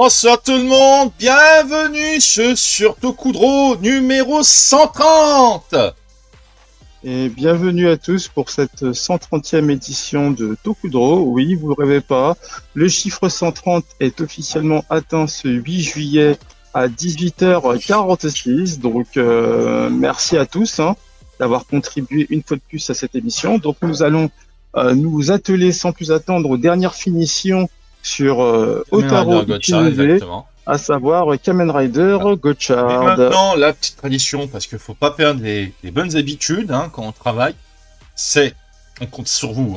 Bonsoir tout le monde, bienvenue sur Tokudro numéro 130. Et bienvenue à tous pour cette 130e édition de Tokudro. Oui, vous ne rêvez pas, le chiffre 130 est officiellement atteint ce 8 juillet à 18h46. Donc merci à tous d'avoir contribué une fois de plus à cette émission. Donc nous allons nous atteler sans plus attendre aux dernières finitions sur Otaro Ichinoze, à savoir Kamen Rider Gotchard. Et maintenant, la petite tradition, parce qu'il ne faut pas perdre les bonnes habitudes quand on travaille, c'est, on compte sur vous.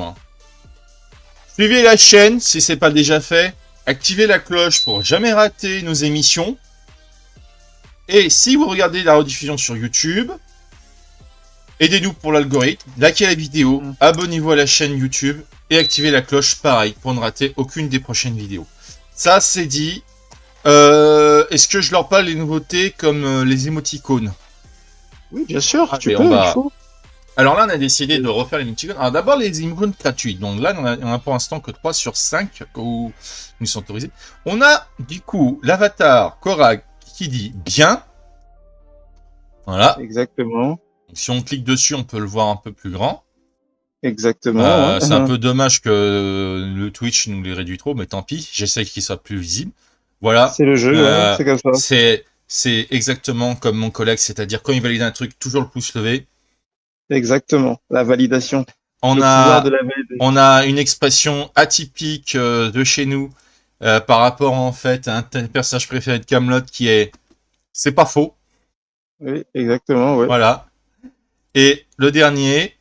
Suivez la chaîne si ce n'est pas déjà fait, activez la cloche pour jamais rater nos émissions. Et si vous regardez la rediffusion sur YouTube, aidez-nous pour l'algorithme, likez la vidéo, abonnez-vous à la chaîne YouTube et activez la cloche pareil pour ne rater aucune des prochaines vidéos. Ça c'est dit. Est-ce que je leur parle les nouveautés comme les émoticônes? Oui, bien sûr, il faut. Alors là, on a décidé de refaire les émoticônes. Alors d'abord, les émoticônes gratuits. Donc là, on a pour l'instant que 3 sur 5 où nous sont autorisés. On a du coup l'avatar Korag qui dit bien. Voilà. Exactement. Donc, si on clique dessus, on peut le voir un peu plus grand. Exactement. C'est un peu dommage que le Twitch nous les réduit trop, mais tant pis. J'essaie qu'il soit plus visible. Voilà. C'est le jeu, c'est comme ça. C'est exactement comme mon collègue, c'est-à-dire quand il valide un truc, toujours le pouce levé. Exactement, la validation. On a une expression atypique de chez nous par rapport en fait à un personnage préféré de Kaamelott qui est « c'est pas faux ». Oui, exactement, oui. Voilà. Et le dernier,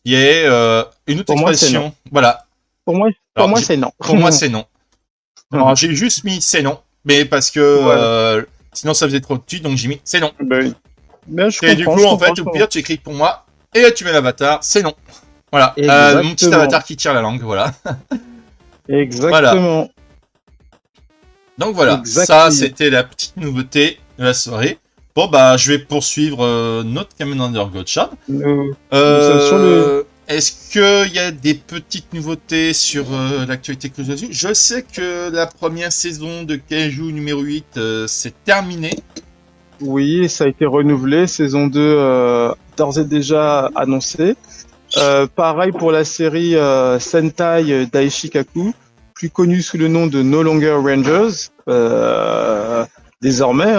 qui est une autre expression. Voilà. Pour moi, c'est non. Pour moi, c'est non. Alors, j'ai juste mis c'est non, mais parce que sinon ça faisait trop de tues, donc j'ai mis c'est non. Et du coup, en fait, au pire, tu écris pour moi et là, tu mets l'avatar, c'est non. Voilà. Mon petit avatar qui tire la langue, voilà. Exactement. Voilà. Donc voilà, ça c'était la petite nouveauté de la soirée. Bon, bah, je vais poursuivre notre Kamen Rider Gotchard. Est-ce qu'il y a des petites nouveautés sur l'actualité que j'ai vue? Je sais que la première saison de Kaiju numéro 8 s'est terminée. Oui, ça a été renouvelé. Saison 2 d'ores et déjà annoncée. Pareil pour la série Sentai Daishikaku, plus connue sous le nom de No Longer Rangers, désormais.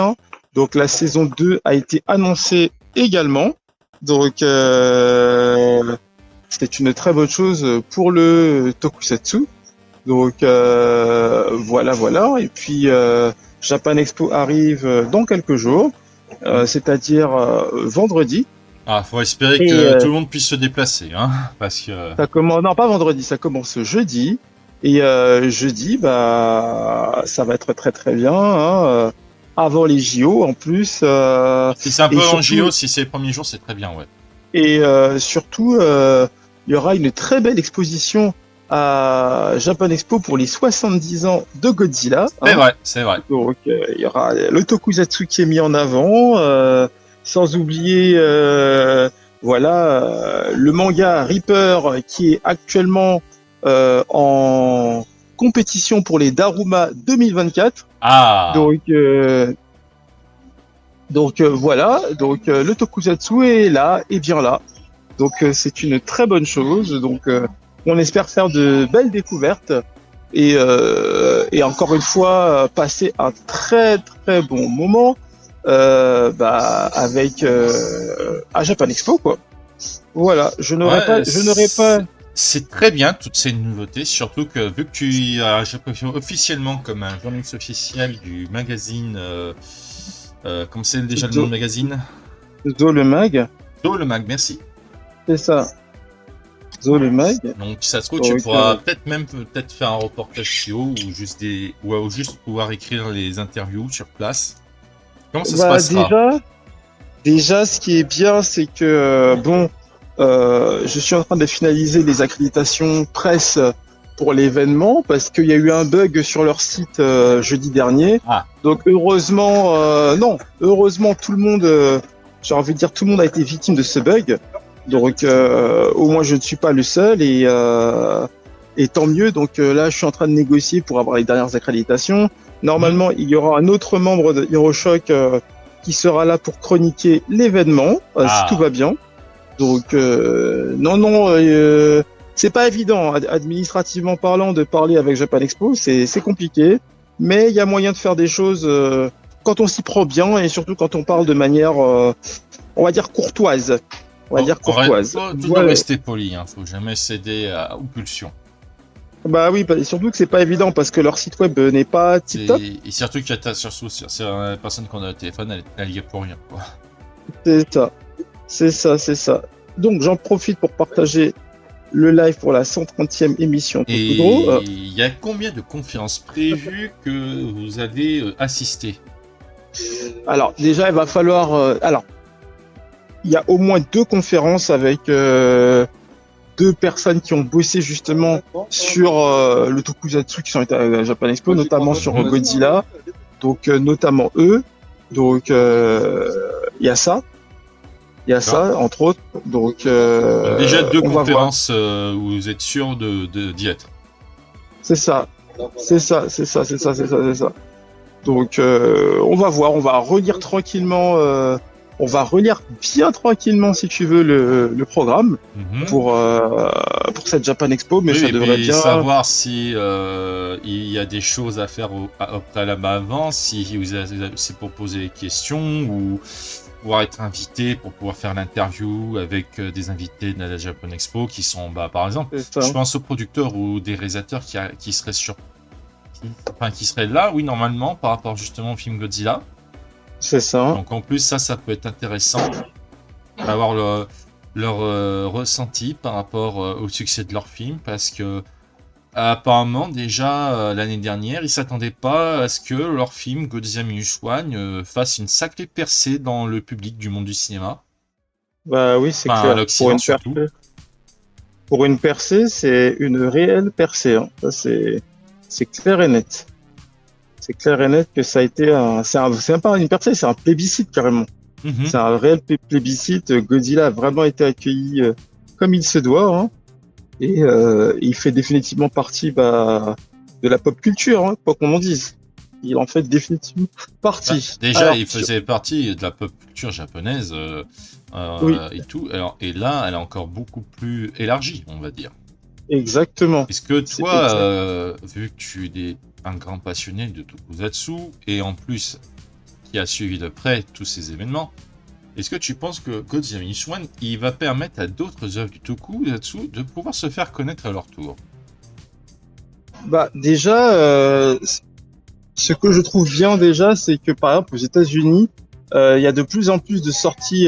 Donc la saison 2 a été annoncée également. Donc c'est une très bonne chose pour le tokusatsu. Donc voilà. Et puis Japan Expo arrive dans quelques jours, c'est-à-dire vendredi. Ah, faut espérer que tout le monde puisse se déplacer, parce que... Non, pas vendredi, ça commence jeudi. Et jeudi, bah, ça va être très très bien. Avant les JO en plus. Si c'est un peu en JO, si c'est les premiers jours, c'est très bien, ouais. Et surtout, il y aura une très belle exposition à Japan Expo pour les 70 ans de Godzilla. C'est vrai. Donc, il y aura le tokusatsu qui est mis en avant, sans oublier, le manga Reaper qui est actuellement en compétition pour les Daruma 2024. Ah. Donc voilà, le tokusatsu est là, et bien là. Donc c'est une très bonne chose. Donc on espère faire de belles découvertes et encore une fois passer un très très bon moment avec à Japan Expo quoi. Voilà, je n'aurais pas. C'est très bien toutes ces nouveautés, surtout que vu que tu as officiellement comme un journaliste officiel du magazine, comment c'est déjà le nom de magazine? Zo le Mag. Zo le Mag, merci. C'est ça. Zo le Mag. Donc ça se trouve tu pourras peut-être faire un reportage vidéo ou juste pouvoir écrire les interviews sur place. Comment ça se passera? Déjà, ce qui est bien, c'est que je suis en train de finaliser les accréditations presse pour l'événement parce qu'il y a eu un bug sur leur site jeudi dernier. Donc heureusement tout le monde, j'ai envie de dire tout le monde a été victime de ce bug. Donc au moins je ne suis pas le seul et tant mieux. Donc là je suis en train de négocier pour avoir les dernières accréditations. Normalement, il y aura un autre membre de HeroShock qui sera là pour chroniquer l'événement, si tout va bien. Donc, non, c'est pas évident, administrativement parlant, de parler avec Japan Expo, c'est compliqué, mais il y a moyen de faire des choses quand on s'y prend bien et surtout quand on parle de manière, on va dire courtoise. On va dire courtoise. Faut toujours rester poli, hein, faut jamais céder aux pulsions. Bah oui, surtout que c'est pas évident parce que leur site web n'est pas tip-top. Et surtout qu'il y a surtout la personne qu'on a au téléphone, elle y est pour rien, quoi. C'est ça. Donc j'en profite pour partager le live pour la 130e émission. Et il y a combien de conférences prévues que vous allez assister? Alors déjà, il va falloir... il y a au moins 2 conférences avec 2 personnes qui ont bossé justement sur le tokusatsu qui sont été à Japan Expo, notamment sur Godzilla. Donc notamment eux. Donc il y a ça. Il y a ça, entre autres. Donc déjà 2 conférences où vous êtes sûr d'y être. C'est ça. Donc on va voir, on va relire tranquillement, on va relire bien tranquillement si tu veux le programme pour cette Japan Expo, mais ça devrait bien savoir si il y a des choses à faire au préalable avant, si c'est pour poser des questions ou pouvoir être invité pour pouvoir faire l'interview avec des invités de la Japan Expo qui sont, par exemple, je pense aux producteurs ou des réalisateurs qui seraient là, oui, normalement, par rapport justement au film Godzilla. C'est ça. Donc en plus, ça peut être intéressant d'avoir leur ressenti par rapport au succès de leur film, parce que apparemment, déjà, l'année dernière, ils s'attendaient pas à ce que leur film, Godzilla Minus One, fasse une sacrée percée dans le public du monde du cinéma. Bah oui, c'est clair. Pour une percée, c'est une réelle percée. Hein. Ça, c'est clair et net. C'est clair et net que ça a été c'est pas une percée, c'est un plébiscite carrément. C'est un réel plébiscite. Godzilla a vraiment été accueilli comme il se doit. Hein. Et il fait définitivement partie de la pop culture, hein, quoi qu'on en dise. Il en fait définitivement partie. Déjà, il faisait partie de la pop culture japonaise oui. Et tout. Et là, elle est encore beaucoup plus élargie, on va dire. Exactement. Est-ce que toi, vu que tu es un grand passionné de tokusatsu et en plus qui a suivi de près tous ces événements, est-ce que tu penses que Godzilla Minus One, il va permettre à d'autres œuvres du tokusatsu de pouvoir se faire connaître à leur tour? Déjà, ce que je trouve bien déjà, c'est que par exemple aux États-Unis, il y a de plus en plus de sorties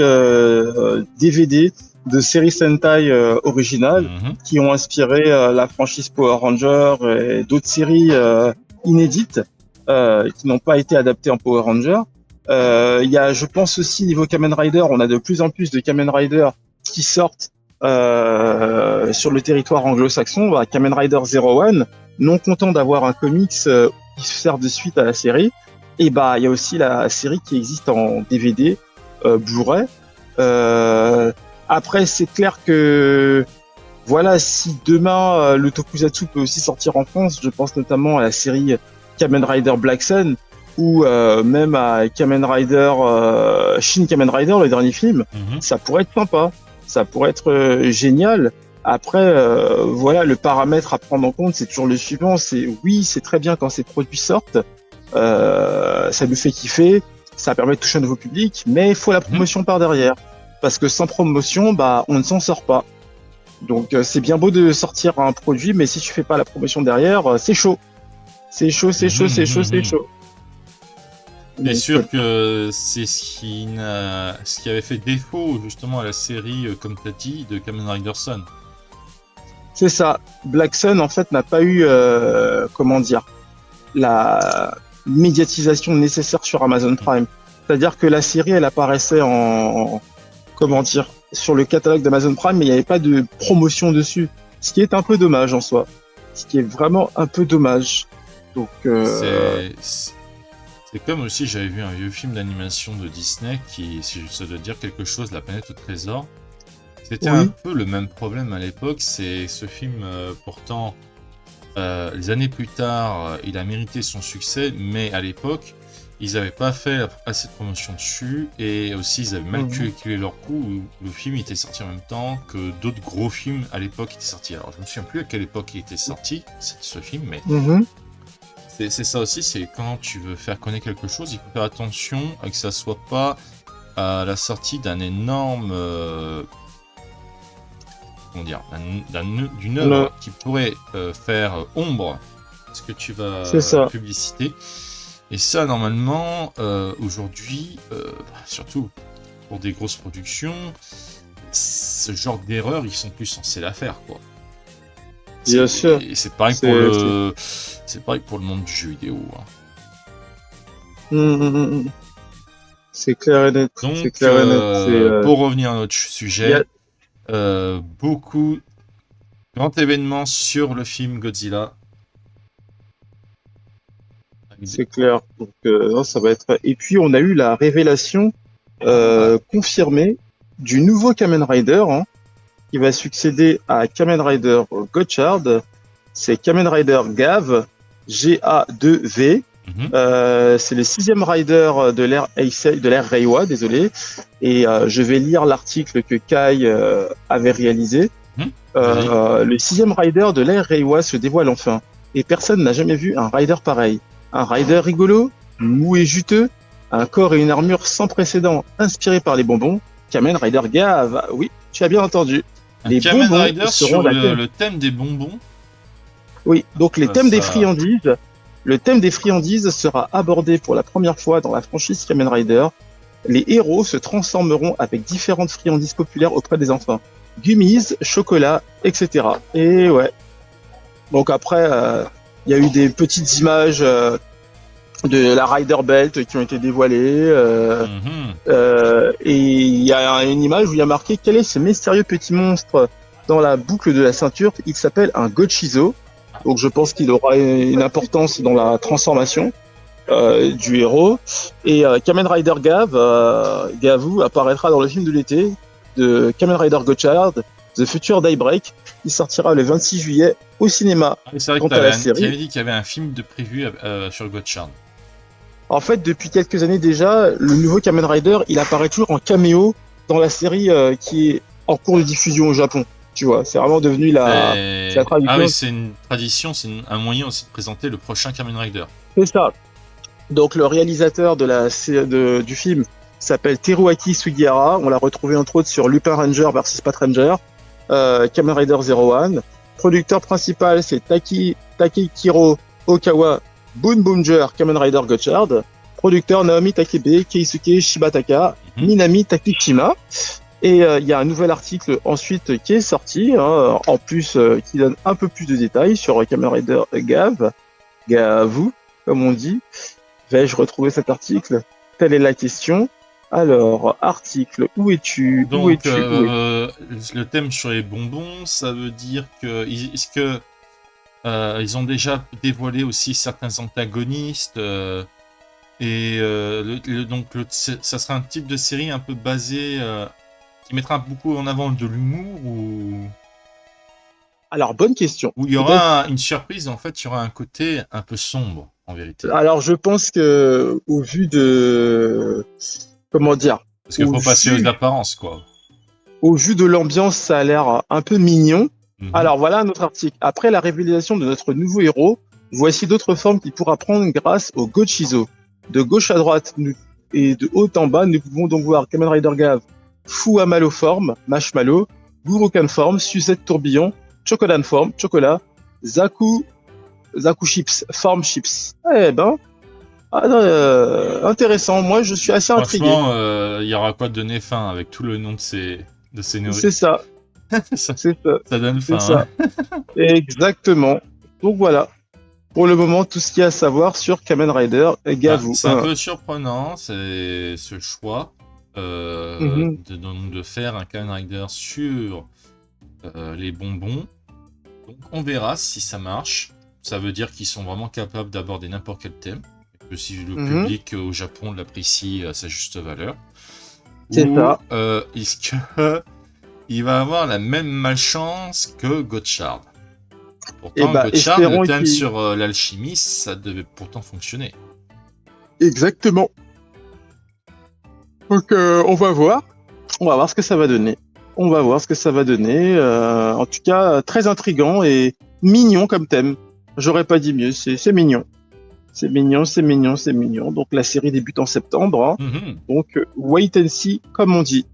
DVD de séries Sentai originales qui ont inspiré la franchise Power Rangers et d'autres séries inédites qui n'ont pas été adaptées en Power Rangers. Il y a, je pense aussi, niveau Kamen Rider, on a de plus en plus de Kamen Rider qui sortent sur le territoire anglo-saxon. Kamen Rider Zero One, non content d'avoir un comics qui sert de suite à la série, et il y a aussi la série qui existe en DVD, Blu-ray. Après, c'est clair que voilà, si demain le tokusatsu peut aussi sortir en France, je pense notamment à la série Kamen Rider Black Sun, ou même à Kamen Rider, Shin Kamen Rider, le dernier film, ça pourrait être sympa, ça pourrait être génial. Après, voilà, le paramètre à prendre en compte, c'est toujours le suivant, c'est oui, c'est très bien quand ces produits sortent, ça nous fait kiffer, ça permet de toucher un nouveau public, mais il faut la promotion par derrière, parce que sans promotion, on ne s'en sort pas. Donc c'est bien beau de sortir un produit, mais si tu fais pas la promotion derrière, c'est chaud. C'est chaud. C'est sûr que c'est ce qui avait fait défaut justement à la série, comme tu as dit, de Kamen Rider Sun. C'est ça. Black Sun, en fait, n'a pas eu, la médiatisation nécessaire sur Amazon Prime. C'est-à-dire que la série, elle apparaissait sur le catalogue d'Amazon Prime, mais il n'y avait pas de promotion dessus. Ce qui est un peu dommage en soi. Ce qui est vraiment un peu dommage. Donc, c'est comme aussi, j'avais vu un vieux film d'animation de Disney qui, si ça doit dire quelque chose, La planète au trésor. C'était un peu le même problème à l'époque. C'est ce film, pourtant, les années plus tard, il a mérité son succès, mais à l'époque, ils n'avaient pas fait assez de promotion dessus, et aussi ils avaient mal calculé leur coût. Le film était sorti en même temps que d'autres gros films à l'époque étaient sortis. Alors je me souviens plus à quelle époque il était sorti, ce film, mais c'est ça aussi, c'est quand tu veux faire connaître quelque chose, il faut faire attention à que ça soit pas à la sortie d'un énorme... comment dire, d'une œuvre qui pourrait faire ombre à ce que tu vas publiciter. Et ça, normalement, aujourd'hui, surtout pour des grosses productions, ce genre d'erreur, ils sont plus censés la faire, quoi. Bien sûr. Et c'est pareil pour le, c'est pareil pour le monde du jeu vidéo. C'est clair et net. Donc, c'est clair et net. Pour revenir à notre sujet, beaucoup grand événement sur le film Godzilla. C'est clair. Donc, non, ça va être. Et puis, on a eu la révélation confirmée du nouveau Kamen Rider qui va succéder à Kamen Rider Gotchard. C'est Kamen Rider Gav, G-A-2-V. C'est le 6e rider de l'ère Reiwa, désolé. Et je vais lire l'article que Kai avait réalisé. Le 6e rider de l'ère Reiwa se dévoile enfin. Et personne n'a jamais vu un rider pareil. Un rider rigolo, mou et juteux, un corps et une armure sans précédent inspirés par les bonbons. Kamen Rider Gav, oui, tu as bien entendu. Les Kamen Rider seront sur le thème des bonbons. Oui, donc les thèmes des friandises. Le thème des friandises sera abordé pour la première fois dans la franchise Kamen Rider. Les héros se transformeront avec différentes friandises populaires auprès des enfants. Gummies, chocolat, etc. Et ouais. Donc après, il y a eu des petites images de la Rider Belt qui ont été dévoilées. Et il y a une image où il y a marqué quel est ce mystérieux petit monstre dans la boucle de la ceinture. Il s'appelle un Gochizo. Donc je pense qu'il aura une importance dans la transformation du héros. Et Kamen Rider Gavu apparaîtra dans le film de l'été de Kamen Rider Gotchard, The Future Daybreak, qui sortira le 26 juillet au cinéma. C'est vrai que tu avais dit qu'il y avait un film de prévu sur Gotchard. En fait, depuis quelques années déjà, le nouveau Kamen Rider, il apparaît toujours en caméo dans la série qui est en cours de diffusion au Japon. Tu vois, c'est vraiment devenu la tradition. Ah oui, c'est une tradition, c'est un moyen aussi de présenter le prochain Kamen Rider. C'est ça. Donc le réalisateur du film s'appelle Teruaki Sugihara. On l'a retrouvé entre autres sur Lupin Ranger vs Pat Ranger, Kamen Rider 01. Producteur principal, c'est Takehiro Okawa, Boon Boonger, Kamen Rider Gotchard. Producteur Naomi Takebe, Keisuke Shibataka, Minami Takishima. Et il y a un nouvel article ensuite qui est sorti, en plus qui donne un peu plus de détails sur Kamen Rider Gavu, comme on dit. Vais-je retrouver cet article? Telle est la question. Alors, article, où es-tu? Donc, le thème sur les bonbons, ça veut dire que est-ce que ils ont déjà dévoilé aussi certains antagonistes donc ça sera un type de série un peu basé qui mettra beaucoup en avant de l'humour ou... Alors, bonne question. Ou il y aura une surprise, en fait, il y aura un côté un peu sombre, en vérité. Alors, je pense que, au vu de... Comment dire? Parce qu'il faut passer aux apparences, quoi. Au vu de l'ambiance, ça a l'air un peu mignon. Alors, voilà notre article. Après la révélation de notre nouveau héros, voici d'autres formes qu'il pourra prendre grâce au Gochizo. De gauche à droite et de haut en bas, nous pouvons donc voir Kamen Rider Gav, Fuamalo forme, Marshmallow, Gurukan forme, Suzette tourbillon, Chocodan forme, chocolat, Zaku chips, forme chips. Eh ben, intéressant. Moi, je suis assez intrigué. Franchement, il y aura quoi de donner fin avec tout le nom de ces nourritures. C'est ça. C'est ça. Ça donne faim. Ça. Exactement. Donc voilà. Pour le moment, tout ce qu'il y a à savoir sur Kamen Rider Gavu. C'est un peu surprenant, c'est ce choix de faire un Kamen Rider sur les bonbons. Donc on verra si ça marche. Ça veut dire qu'ils sont vraiment capables d'aborder n'importe quel thème. Et que si le public au Japon l'apprécie à sa juste valeur. C'est ça. Est-ce que il va avoir la même malchance que Gotchard? Pourtant, ben, Gothard, espérons le thème qu'il... sur l'alchimie, ça devait pourtant fonctionner. Exactement. Donc, on va voir. On va voir ce que ça va donner. On va voir ce que ça va donner. En tout cas, très intriguant et mignon comme thème. J'aurais pas dit mieux. C'est mignon. C'est mignon, c'est mignon, c'est mignon. Donc, la série débute en septembre. Hein. Mhm. Donc, wait and see, comme on dit.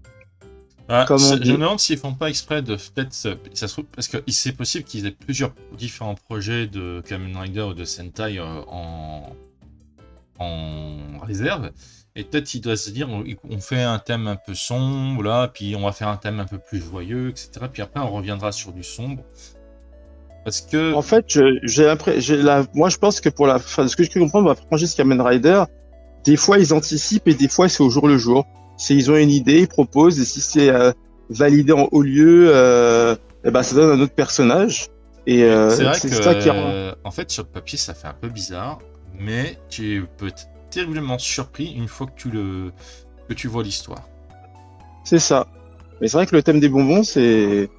Ah, Comme on je dit. me demande s'ils font pas exprès de peut-être ça se trouve parce que c'est possible qu'ils aient plusieurs différents projets de Kamen Rider ou de Sentai en réserve et peut-être ils doivent se dire on fait un thème un peu sombre là puis on va faire un thème un peu plus joyeux etc puis après on reviendra sur du sombre parce que En fait, moi, je pense que pour la fin, de ce que je peux comprendre, pour la franchise Kamen Rider, des fois, ils anticipent et des fois, c'est au jour le jour. Ils ont une idée, ils proposent, et si c'est validé en haut lieu, eh ben, ça donne un autre personnage. Et c'est vrai c'est que ça qui rend. en fait sur le papier ça fait un peu bizarre mais tu peux être terriblement surpris une fois que tu vois l'histoire. C'est ça. Mais c'est vrai que le thème des bonbons, c'est.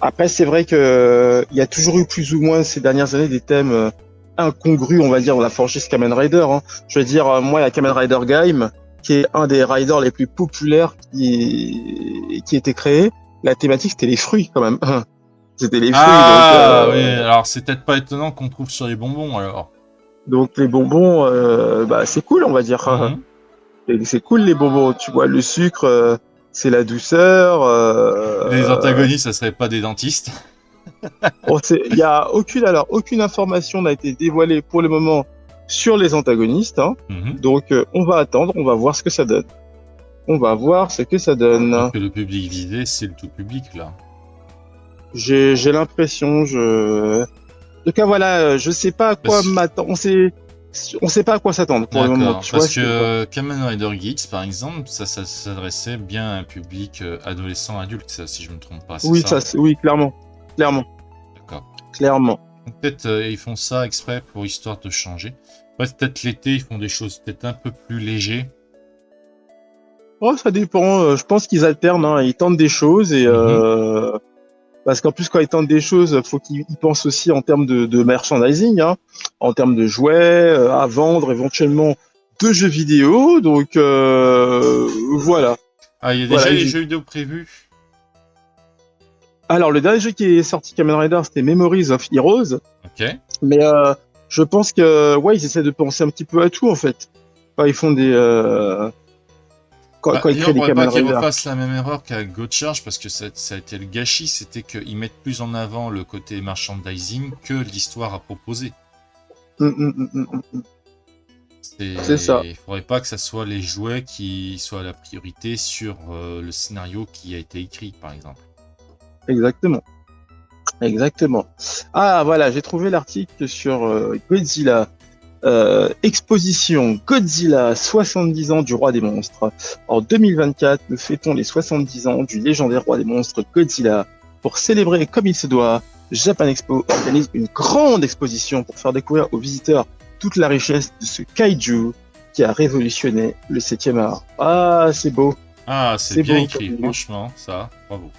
Après, c'est vrai que il y a toujours eu plus ou moins ces dernières années des thèmes incongrus, on va dire, dans la franchise Kamen Rider. Hein. Je veux dire, moi, il y a Kamen Rider Gaim, qui est un des riders les plus populaires qui était créé. La thématique, c'était les fruits, quand même. C'était les fruits. Ah oui, alors c'est peut-être pas étonnant qu'on trouve sur les bonbons alors. Donc les bonbons, bah, c'est cool, on va dire. Mhm. Et c'est cool les bonbons. Tu vois, le sucre, c'est la douceur. Les antagonistes, ça serait pas des dentistes. Il y a aucune information n'a été dévoilée pour le moment sur les antagonistes. Hein. Mhm. Donc on va attendre, on va voir ce que ça donne. On va voir ce que ça donne. Donc le public visé, c'est le tout public là. J'ai l'impression, En tout cas, voilà, je sais pas à quoi m'attendre. On sait pas à quoi s'attendre pour le moment. D'accord, Tu parce vois, que Kamen Rider Geeks, par exemple, ça s'adressait bien à un public adolescent adulte, ça, si je me trompe pas. oui, Ça. oui, clairement. D'accord. Clairement. Donc, peut-être ils font ça exprès pour histoire de changer. Ouais, peut-être l'été, ils font des choses peut-être un peu plus légers. Oh, ça dépend. Je pense qu'ils alternent. Hein. Ils tentent des choses et parce qu'en plus, quand ils tentent des choses, faut qu'ils pensent aussi en termes de merchandising, hein, en termes de jouets à vendre, éventuellement de jeux vidéo. Donc voilà. Ah, il y a Voilà, déjà les jeux vidéo prévus. Alors, le dernier jeu qui est sorti Kamen Rider, c'était Memories of Heroes. Ok. Mais je pense que ouais, ils essaient de penser un petit peu à tout en fait. Quand ils font des quand ils créent des Kamen pas qu'ils Rider. refassent la même erreur qu'avec GoCharge parce que ça a été le gâchis, c'était qu'ils mettent plus en avant le côté merchandising que l'histoire à proposer. C'est ça. Il faudrait pas que ça soit les jouets qui soient la priorité sur le scénario qui a été écrit, par exemple. Exactement. Ah voilà, j'ai trouvé l'article sur Godzilla. Exposition Godzilla 70 ans du roi des monstres. En 2024, nous fêtons les 70 ans du légendaire roi des monstres Godzilla. Pour célébrer comme il se doit, Japan Expo organise une grande exposition pour faire découvrir aux visiteurs toute la richesse de ce kaiju qui a révolutionné le 7e art. Ah, c'est beau. Ah, c'est bien beau, écrit, franchement, ça, bravo.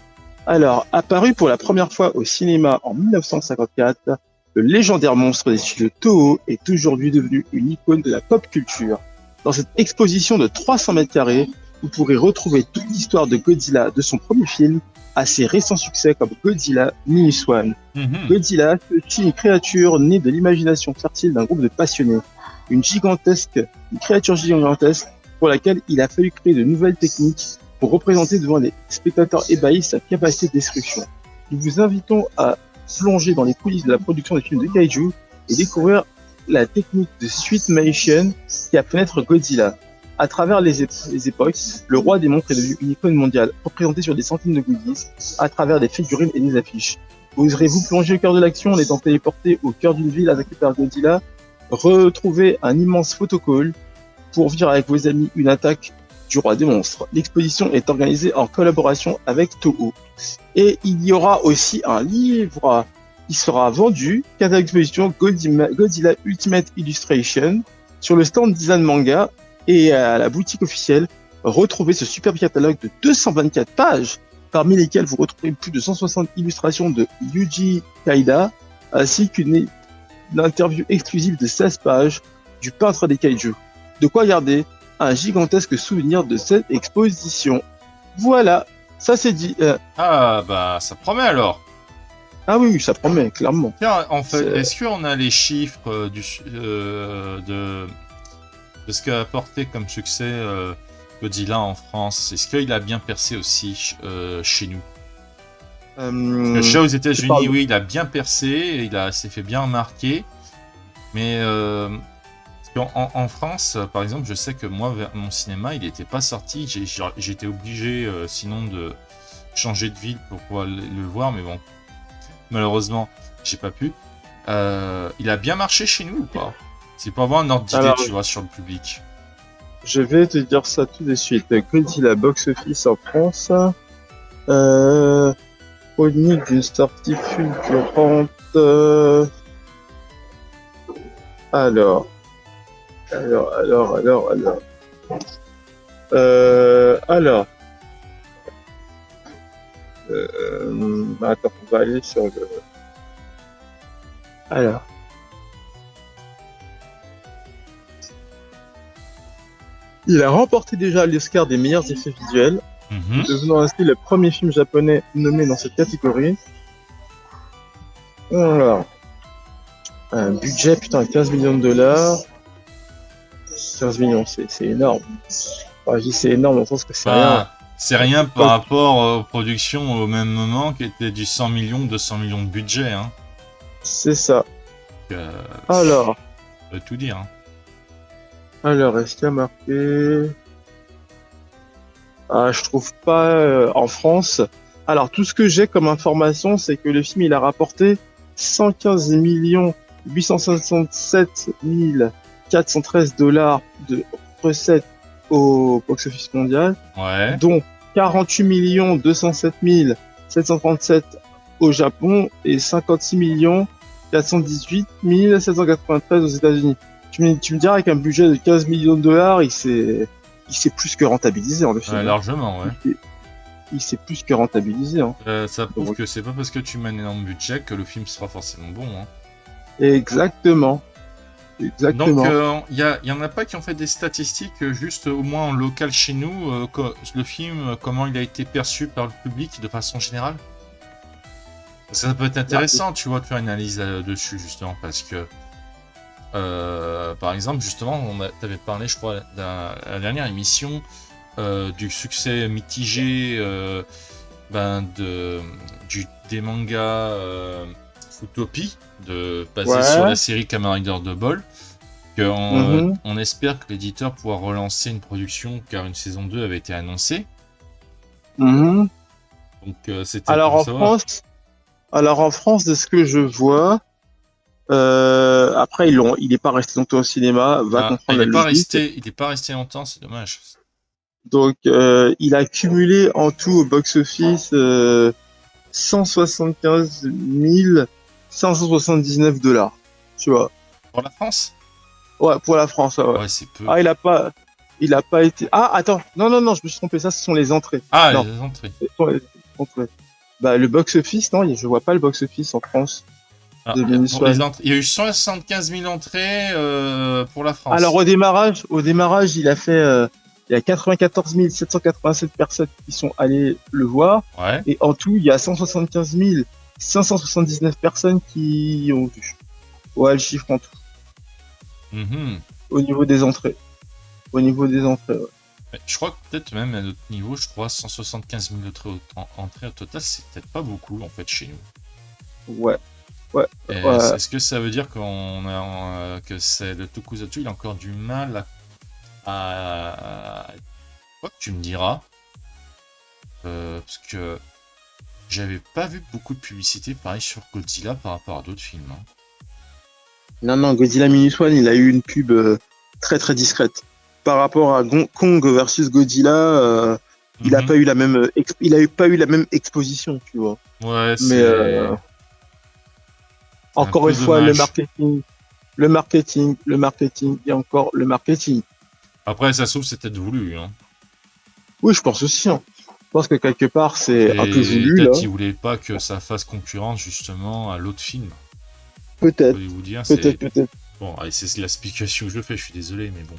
Alors, apparu pour la première fois au cinéma en 1954, le légendaire monstre des studios Toho est aujourd'hui devenu une icône de la pop culture. Dans cette exposition de 300 mètres carrés, vous pourrez retrouver toute l'histoire de Godzilla de son premier film à ses récents succès comme Godzilla Minus One. Godzilla, c'est une créature née de l'imagination fertile d'un groupe de passionnés. Une créature gigantesque pour laquelle il a fallu créer de nouvelles techniques pour représenter devant les spectateurs ébahis sa capacité de destruction. Nous vous invitons à plonger dans les coulisses de la production des films de kaiju et découvrir la technique de Sweetmation qui a fait naître Godzilla. À travers les époques, le roi des monstres est devenu une icône mondiale, représentée sur des centaines de goodies, à travers des figurines et des affiches. Oserez-vous plonger au cœur de l'action en étant téléporté au cœur d'une ville attaquée par Godzilla? Retrouvez un immense photocall pour vivre avec vos amis une attaque du roi des monstres. L'exposition est organisée en collaboration avec Toho. Et il y aura aussi un livre qui sera vendu, catalogue d'exposition Godzilla Ultimate Illustration, sur le stand Design Manga et à la boutique officielle. Retrouvez ce superbe catalogue de 224 pages, parmi lesquelles vous retrouvez plus de 160 illustrations de Yuji Kaida ainsi qu'une interview exclusive de 16 pages du peintre des kaiju. De quoi garder un gigantesque souvenir de cette exposition. Voilà, ça c'est dit. Ah, bah, ça promet alors. Ah oui, ça promet, clairement. Tiens, en fait, C'est- est-ce qu'on a les chiffres de ce qu'a apporté comme succès Godzilla en France? Est-ce qu'il a bien percé aussi chez nous? Parce que je sais aux tu États-Unis, parles- oui, il a bien percé, s'est fait bien remarquer. Mais parce en France, par exemple, je sais que moi, vers mon cinéma, il n'était pas sorti. J'étais obligé, sinon, de changer de ville pour pouvoir le voir. Mais bon, malheureusement, j'ai pas pu. Il a bien marché chez nous ou pas? C'est pour avoir un ordre d'idée, Alors, tu vois, sur le public. je vais te dire ça tout de suite. Godzilla Box Office en France. Euh, Chronique d'une sortie fulgurante. Alors, alors. Alors. Attends, on va aller sur le. Alors. Il a remporté déjà l'Oscar des meilleurs effets visuels, Mhm. devenant ainsi le premier film japonais nommé dans cette catégorie. Alors, un budget, putain, 15 millions de dollars. 15 millions, c'est énorme. Enfin, je dis c'est énorme dans le sens que c'est rien. Bah, c'est rien par rapport aux productions au même moment qui étaient du 100 millions, 200 millions de budget. Hein. C'est ça. Donc, Alors, ça veut tout dire. Hein. est-ce qu'il y a marqué? Ah, je trouve pas en France. Alors, tout ce que j'ai comme information, c'est que le film, il a rapporté 115 867 413 dollars de recettes au box-office mondial, Ouais. dont 48 207 737 au Japon et 56 418 793 aux États-Unis. Tu me diras qu'un budget de 15 millions de dollars, il s'est plus que rentabilisé en le film. Ouais, largement, ouais. Il s'est plus que rentabilisé. Hein. Ça prouve Donc, que c'est pas parce que tu mets un énorme budget que le film sera forcément bon. Hein. exactement. Donc, y en a pas qui ont fait des statistiques juste au moins en local chez nous, le film, comment il a été perçu par le public de façon générale? Ça peut être intéressant, tu vois, de faire une analyse dessus, justement, parce que, par exemple, justement, t'avais parlé, je crois, à la dernière émission, du succès mitigé des mangas Futopie, basé sur la série Kamen Rider de Ball. On espère que l'éditeur pourra relancer une production car une saison 2 avait été annoncée. Donc c'était alors en France, de ce que je vois, après il est pas resté longtemps au cinéma, comprendre la logique. Il n'est pas resté longtemps, c'est dommage. Donc il a cumulé en tout au box-office 175 579 dollars, tu vois. Pour la France? Ouais, pour la France, ouais. Ouais, c'est peu. Ah, il a pas été. Ah, attends, non, je me suis trompé, ça, ce sont les entrées. Ah, non. les entrées. Ce sont les entrées. Bah, le box-office, non, je vois pas le box-office en France. Il y a eu 175 000 entrées pour la France. Alors, au démarrage, il a fait. Il y a 94 787 personnes qui sont allées le voir. Ouais. Et en tout, il y a 175 579 personnes qui ont vu. Ouais, le chiffre en tout. Au niveau des entrées. Ouais. Je crois que peut-être même à notre niveau, 175 000 entrées au total, c'est peut-être pas beaucoup en fait chez nous. Ouais. Est-ce que ça veut dire que c'est le Tokusatsu, il a encore du mal à... Quoi que tu me diras. Parce que j'avais pas vu beaucoup de publicité pareil sur Godzilla par rapport à d'autres films. Hein. Non, Godzilla Minus One, il a eu une pub très très discrète. Par rapport à Kong versus Godzilla, il a pas eu la même exposition, tu vois. Ouais, mais encore une fois, dommage. le marketing et encore le marketing. Après, ça se trouve, c'est peut-être voulu. Hein. Oui, je pense aussi. Hein. Je pense que quelque part, c'est un peu voulu. Peut-être qu'ils voulaient pas que ça fasse concurrence justement à l'autre film. Peut-être, hollywoodien, peut-être, c'est... peut-être. Bon, allez, c'est l'explication que je fais, je suis désolé, mais bon.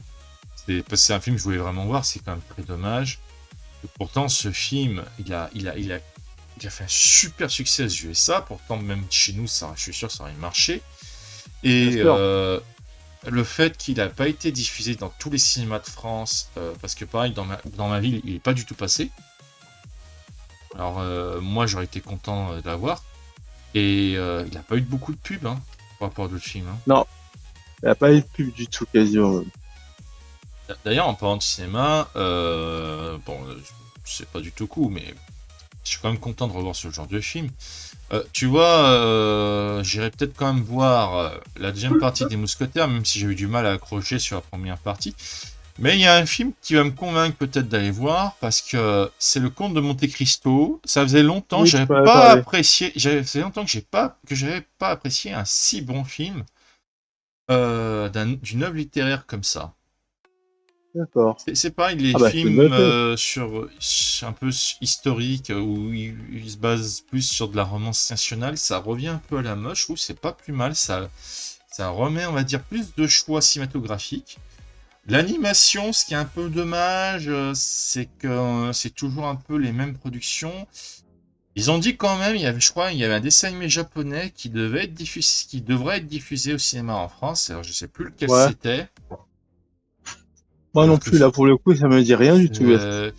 Parce que c'est un film que je voulais vraiment voir, c'est quand même très dommage. Et pourtant, ce film, il a fait un super succès aux USA. Pourtant, même chez nous, ça, je suis sûr que ça aurait marché. Bien Et sûr. le fait qu'il n'a pas été diffusé dans tous les cinémas de France, parce que pareil, dans ma ville, il n'est pas du tout passé. Alors, moi, j'aurais été content de l'avoir. Et il n'a pas eu beaucoup de pubs hein, par rapport à d'autres films. Hein. Non, il n'y a pas eu de pub du tout, quasiment. D'ailleurs, en parlant de cinéma, bon, c'est pas du tout cool, mais je suis quand même content de revoir ce genre de film. Tu vois, j'irai peut-être quand même voir la deuxième partie des Mousquetaires, même si j'ai eu du mal à accrocher sur la première partie. Mais il y a un film qui va me convaincre peut-être d'aller voir, parce que c'est Le Comte de Monte-Cristo. Ça faisait longtemps que Oui, tu j'avais m'en avais pas parlé. apprécié, ça faisait longtemps que j'avais pas apprécié un si bon film d'une œuvre littéraire comme ça. D'accord. C'est pareil, les Ah bah, c'est films noté. sur un peu historiques où ils se basent plus sur de la romance nationale, ça revient un peu à la mode. Je trouve que c'est pas plus mal. Ça remet, on va dire, plus de choix cinématographiques. L'animation, ce qui est un peu dommage, c'est que c'est toujours un peu les mêmes productions. Ils ont dit quand même, je crois, il y avait un dessin animé japonais qui devrait être diffusé au cinéma en France. Alors, je sais plus lequel Ouais. c'était. Moi non Alors que plus, là, pour le coup, ça me dit rien du tout. euh,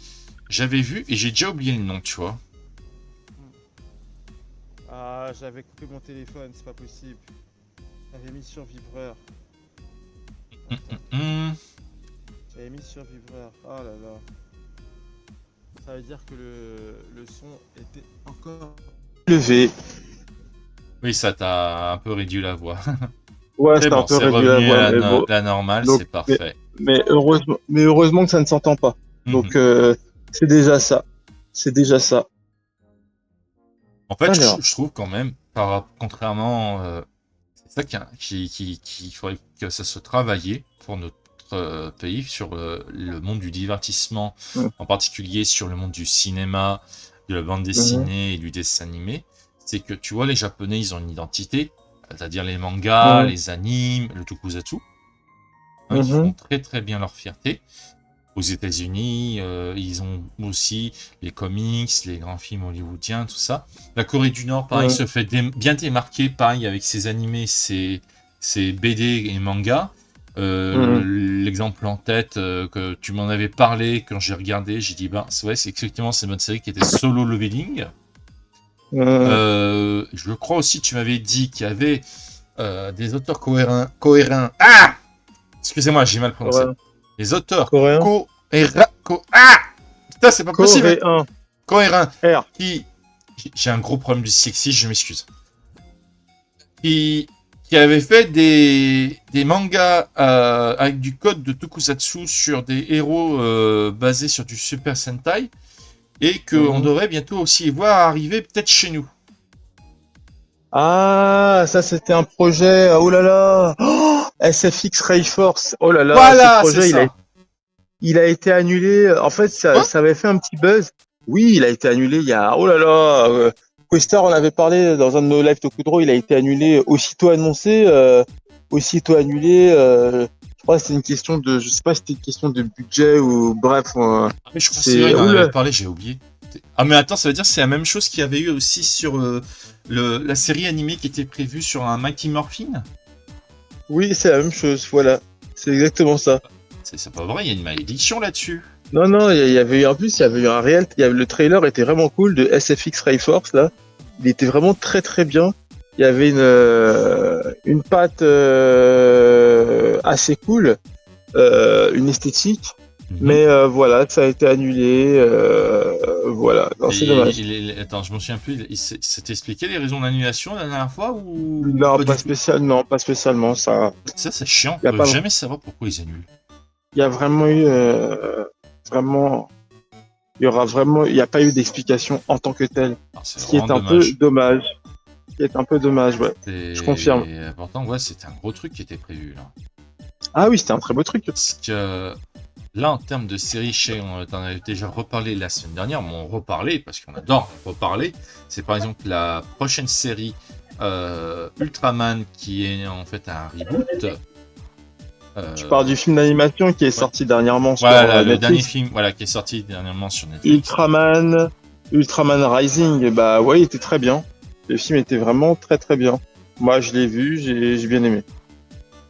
j'avais vu et j'ai déjà oublié le nom, tu vois. Ah, j'avais coupé mon téléphone, c'est pas possible. J'avais mis sur vibreur. Attends, Hum. j'avais mis sur vibreur. Oh là là. Ça veut dire que le son était encore. Levé. Oui, ça t'a un peu réduit la voix. Ouais, C'est c'est un bon, peu c'est réduit la revenu voix, à mais bon. la normale, Donc, c'est parfait. mais heureusement que ça ne s'entend pas. Mhm. Donc, c'est déjà ça. C'est déjà ça. En fait, Alors, je trouve quand même, contrairement, c'est ça qu'il faudrait que ça se travaille pour notre pays sur le monde du divertissement, hum, en particulier sur le monde du cinéma, de la bande mhm, dessinée et du dessin animé. C'est que tu vois, les Japonais, ils ont une identité, c'est-à-dire les mangas, mhm, les animes, le tokusatsu, hein, qui font mhm, très très bien leur fierté. Aux États-Unis, ils ont aussi les comics, les grands films hollywoodiens, tout ça. La Corée du Nord, pareil, mhm, se fait bien démarquer, pareil, avec ses animés, ses BD et mangas. mhm, L'exemple en tête que tu m'en avais parlé quand j'ai regardé, j'ai dit, ben, c'est vrai, c'est exactement cette bonne série qui était Solo Leveling. mhm. Je crois aussi, tu m'avais dit qu'il y avait des auteurs cohérents. Ah! Excusez-moi, j'ai mal prononcé. Coréen. Les auteurs Coréen. Ah! Putain, c'est pas possible. Coréen. Cohérents. R. Qui... J'ai un gros problème dyslexie, je m'excuse. Qui... qui avait fait des mangas avec du code de Tokusatsu sur des héros basés sur du Super Sentai. Et qu'on Mhm. devrait bientôt aussi voir arriver peut-être chez nous. Ah, ça c'était un projet. Oh là là. Oh, SFX Ray Force. Oh là là, ce Voilà, c'est projet, ça. il a été annulé. En fait, Quoi? ça avait fait un petit buzz. Oui, il a été annulé il y a. Oh là là. Questar, on avait parlé dans un de nos live Tokudro. Il a été annulé aussitôt annoncé, aussitôt annulé. Je crois que c'était une question de. Je sais pas si c'était une question de budget ou bref. Ah, mais je crois que c'est vrai, C'est. il en avait Oula. parlé, j'ai oublié. Ah, mais attends, ça veut dire que c'est la même chose qu'il y avait eu aussi sur la série animée qui était prévue sur un Mighty Morphin? Oui, c'est la même chose. Voilà. C'est exactement ça. C'est pas vrai, il y a une malédiction là-dessus. Non, non, il y avait eu, en plus, il y avait eu un réel, le trailer était vraiment cool de SFX Ray Force, là. Il était vraiment très, très bien. Il y avait une patte, assez cool, une esthétique. Mhm. Mais, voilà, ça a été annulé, voilà. Non, c'est Et dommage. attends, je me souviens plus, il s'était expliqué les raisons d'annulation la dernière fois ou Non, pas du tout? pas spécialement, ça. Ça, c'est chiant, Il y on a peut pas, jamais savoir pourquoi ils annulent. il y a vraiment eu, vraiment, il n'y a pas eu d'explication en tant que telle. Alors, c'est Ce qui vraiment est un peu dommage. dommage. Ce qui est un peu dommage, ouais. Je confirme. Et pourtant, ouais, c'était un gros truc qui était prévu là. Ah oui, c'était un très beau truc. Parce que là, en termes de séries, on en avait déjà reparlé la semaine dernière, mais on reparlait parce qu'on adore reparler. C'est par exemple la prochaine série Ultraman qui est en fait un reboot. Tu parles du film d'animation qui est sorti dernièrement sur Voilà, le dernier Netflix. film qui est sorti dernièrement sur Netflix. Ultraman Rising, bah ouais, il était très bien. Le film était vraiment très très bien. Moi, je l'ai vu, j'ai bien aimé.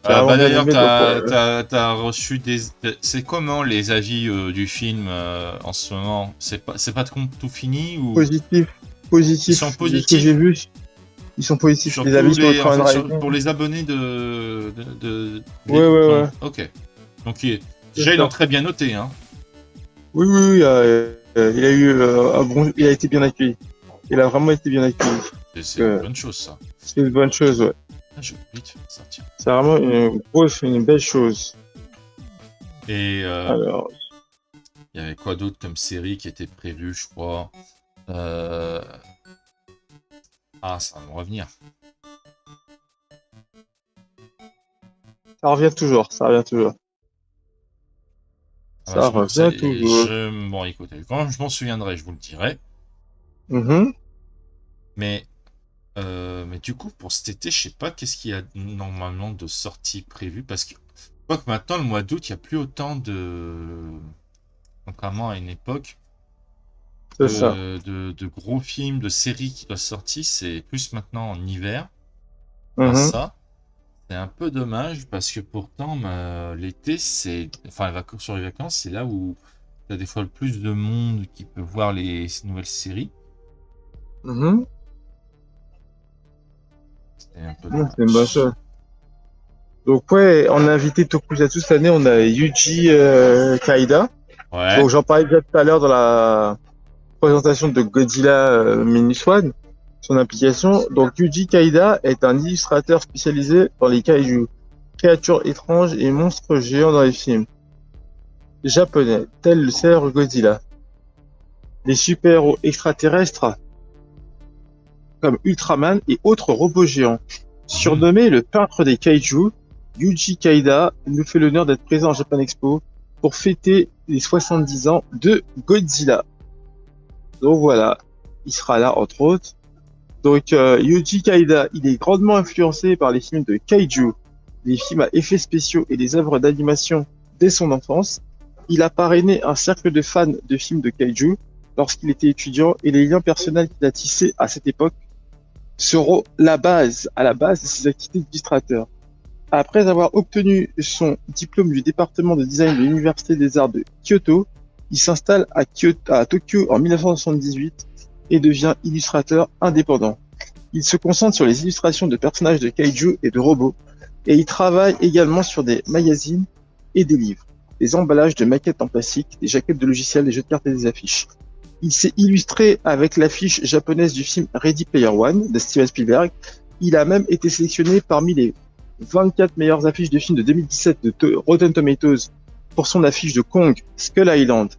J'ai vraiment bien D'ailleurs, aimé, donc, t'as reçu des. C'est comment les avis du film en ce moment? C'est pas tout fini ou positif. ils sont De ce que positifs? j'ai vu, ils sont positifs. Surtout Les avis sur Ultraman Rising. pour les abonnés Ouais. Ok. Donc C'est ils l'ont ça. très bien noté, hein. Oui, il a eu il a été bien accueilli. Il a vraiment été bien accueilli. C'est une bonne chose, ça. C'est une bonne chose, ouais. Ah, j'ai oublié de faire ça, tiens. C'est vraiment une belle chose. Et Alors, il y avait quoi d'autre comme série qui était prévue, je crois. Ça va me revenir. ça revient toujours. Ça revient toujours. Bon, écoutez, quand je m'en souviendrai, je vous le dirai. Mhm. Mais du coup, pour cet été, je sais pas qu'est-ce qu'il y a normalement de sorties prévues, parce que je crois que maintenant, le mois d'août, il n'y a plus autant contrairement à une époque, C'est ça. de gros films, de séries qui doivent sortir, c'est plus maintenant en hiver. Mhm. Ça, c'est un peu dommage, parce que pourtant, l'été, sur les vacances, c'est là où il y a des fois le plus de monde qui peut voir ces nouvelles séries. Mhm. C'est un peu C'est une bonne dommage. chose. Donc ouais, on a invité Tokusatsu cette année, on a Yuji Kaida. Ouais. Donc j'en parlais déjà tout à l'heure dans la présentation de Godzilla Minus One, son application. Donc Yuji Kaida est un illustrateur spécialisé dans les kaiju, créatures étranges et monstres géants dans les films japonais, tels le célèbre Godzilla. Les super-héros extraterrestres comme Ultraman et autres robots géants. Surnommé le peintre des kaiju, Yuji Kaida nous fait l'honneur d'être présent à Japan Expo pour fêter les 70 ans de Godzilla. Donc voilà, il sera là entre autres. Donc Yuji Kaida, il est grandement influencé par les films de kaiju, les films à effets spéciaux et les œuvres d'animation dès son enfance. Il a parrainé un cercle de fans de films de kaiju lorsqu'il était étudiant et les liens personnels qu'il a tissés à cette époque seront à la base de ses activités d'illustrateur. Après avoir obtenu son diplôme du département de design de l'Université des Arts de Kyoto, il s'installe à Tokyo en 1978 et devient illustrateur indépendant. Il se concentre sur les illustrations de personnages de kaiju et de robots, et il travaille également sur des magazines et des livres, des emballages de maquettes en plastique, des jaquettes de logiciels, des jeux de cartes et des affiches. Il s'est illustré avec l'affiche japonaise du film Ready Player One de Steven Spielberg. Il a même été sélectionné parmi les 24 meilleures affiches de films de 2017 de Rotten Tomatoes pour son affiche de Kong, Skull Island.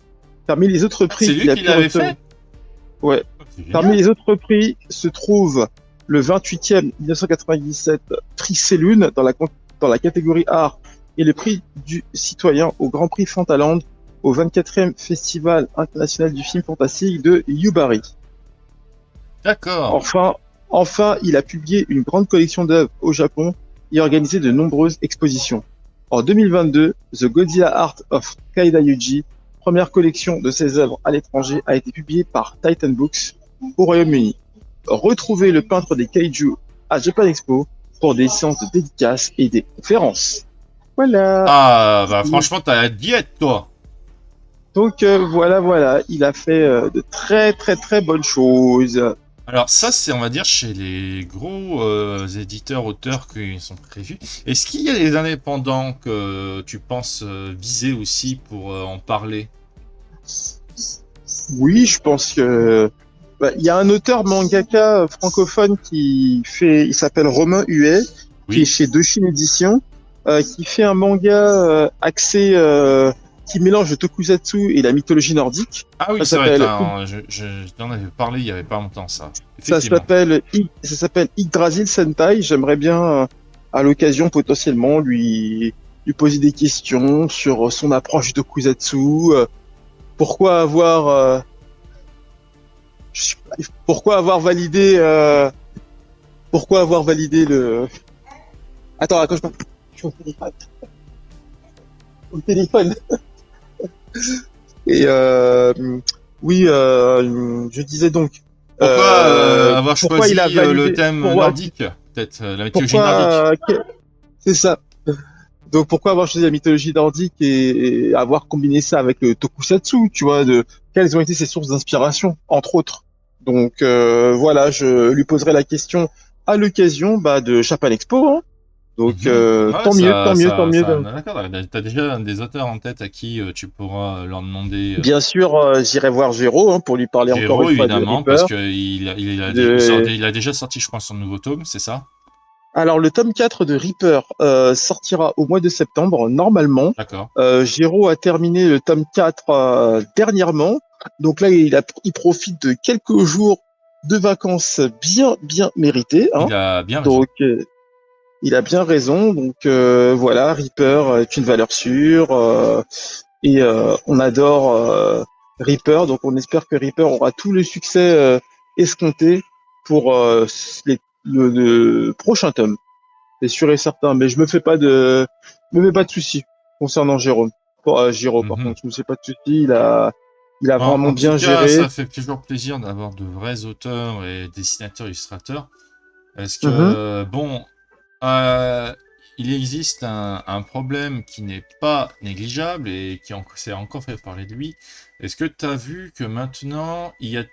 Parmi les autres prix C'est lui qui l'avait fait? Ouais. Parmi les autres prix se trouve le 28e 1997 prix Sélune dans la catégorie art et le prix du citoyen au Grand Prix Fantaland au 24e Festival international du film fantastique de Yubari. D'accord. Enfin, il a publié une grande collection d'œuvres au Japon et organisé de nombreuses expositions. En 2022, The Godzilla Art of Kaida Yuji, première collection de ses œuvres à l'étranger, a été publiée par Titan Books au Royaume-Uni. Retrouvez le peintre des kaiju à Japan Expo pour des séances de dédicaces et des conférences. Voilà. Ah, bah franchement, t'as la diète, toi. Donc voilà, il a fait de très très très bonnes choses. Alors ça, c'est, on va dire, chez les gros éditeurs, auteurs qui sont prévus. Est-ce qu'il y a des indépendants que tu penses viser aussi pour en parler? Oui, je pense que il y a un auteur mangaka francophone il s'appelle Romain Huet, qui est Oui. chez Doshin Édition, qui fait un manga axé qui mélange le tokusatsu et la mythologie nordique. Ah oui, Ça c'est vrai, s'appelle je t'en avais parlé il y avait pas longtemps, ça. ça Effectivement. s'appelle Yggdrasil Sentai. J'aimerais bien à l'occasion potentiellement lui poser des questions sur son approche du tokusatsu, pourquoi avoir je sais pas, pourquoi avoir validé pourquoi avoir validé le... Attends, je suis au téléphone. Et oui, je disais donc, Pourquoi avoir pourquoi il a choisi le validé, thème nordique? Peut-être la mythologie nordique. pourquoi, c'est ça. Donc pourquoi avoir choisi la mythologie nordique et avoir combiné ça avec le tokusatsu, tu vois, de quelles ont été ses sources d'inspiration, entre autres. Donc voilà, je lui poserai la question à l'occasion de Japan Expo, hein. Donc Ouais, tant mieux, tant mieux, tant mieux. d'accord. T'as déjà des auteurs en tête à qui tu pourras leur demander. Bien sûr, j'irai voir Géraud pour lui parler encore Géraud, une fois de évidemment, parce Reaper. que De... il a déjà sorti, je crois, son nouveau tome, c'est ça? Alors le tome 4 de Reaper sortira au mois de septembre, normalement. D'accord. Géraud a terminé le tome 4 dernièrement. Donc là, il profite de quelques jours de vacances bien, bien méritées, hein. Il a bien raison. Donc, il a bien raison. Donc, voilà, Reaper est une valeur sûre. Et on adore Reaper. Donc, on espère que Reaper aura tout le succès escompté pour le prochain tome. C'est sûr et certain. Mais je me fais pas de soucis concernant Jérôme. Giro, par Mhm. contre, je me fais pas de soucis. Il a vraiment En tout bien cas, géré. ça fait toujours plaisir d'avoir de vrais auteurs et dessinateurs, illustrateurs. Est-ce Mhm. que, bon, il existe un problème qui n'est pas négligeable et s'est encore fait parler de lui. Est-ce que tu as vu que maintenant, il y a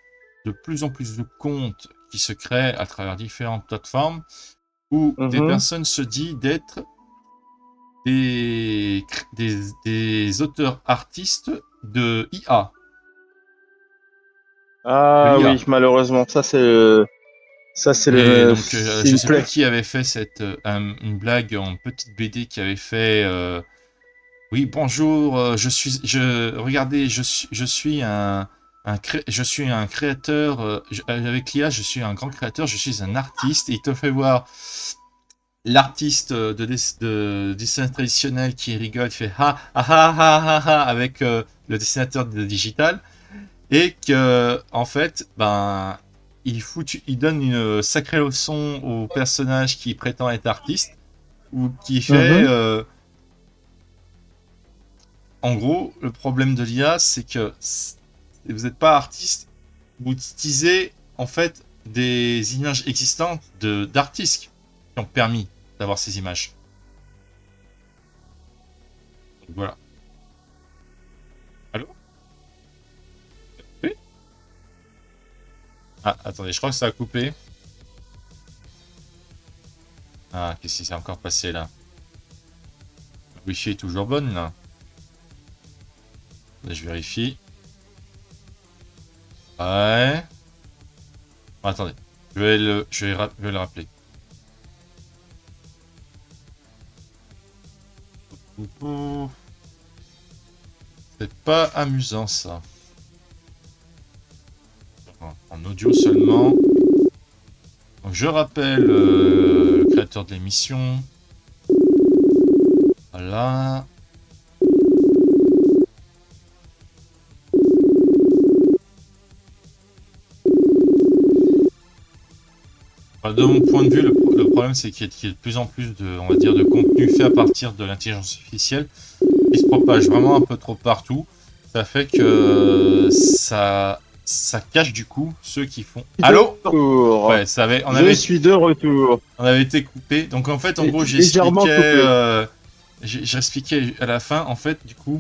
de plus en plus de comptes qui se créent à travers différentes plateformes où des Mhm. personnes se disent d'être des auteurs artistes de IA. De Ah l'IA. oui, malheureusement, Et donc, c'est je une sais plus plaie. qui avait fait une blague en petite BD qui avait fait oui, bonjour, regardez, je suis je suis un créateur, avec l'IA, je suis un grand créateur, je suis un artiste, et il te fait voir l'artiste de dessin traditionnel qui rigole, qui fait ha avec le dessinateur de digital, et que, en fait, ben, il donne une sacrée leçon au personnage qui prétend être artiste, ou qui fait, Mhm. en gros, le problème de l'IA, c'est que vous n'êtes pas artiste, vous utilisez, en fait, des images existantes d'artistes qui ont permis d'avoir ces images. Donc, voilà. Allô? Oui. Ah, attendez, je crois que ça a coupé. Ah, qu'est-ce qui s'est encore passé là? Le Wi-Fi est toujours bonne là. Là, je vérifie. Ouais. Bon, attendez, je vais le rappeler. C'est pas amusant ça. En audio seulement. Donc, je rappelle le créateur de l'émission. Voilà. De mon point de vue, le problème c'est qu'il y a de plus en plus de, on va dire, de contenu fait à partir de l'intelligence artificielle qui se propage vraiment un peu trop partout. Ça fait que ça cache du coup ceux qui font. Allô? Retour. Ouais, Je suis de retour. on avait été coupé. Donc en fait, en gros, Légèrement coupé. j'expliquais à la fin, en fait, du coup,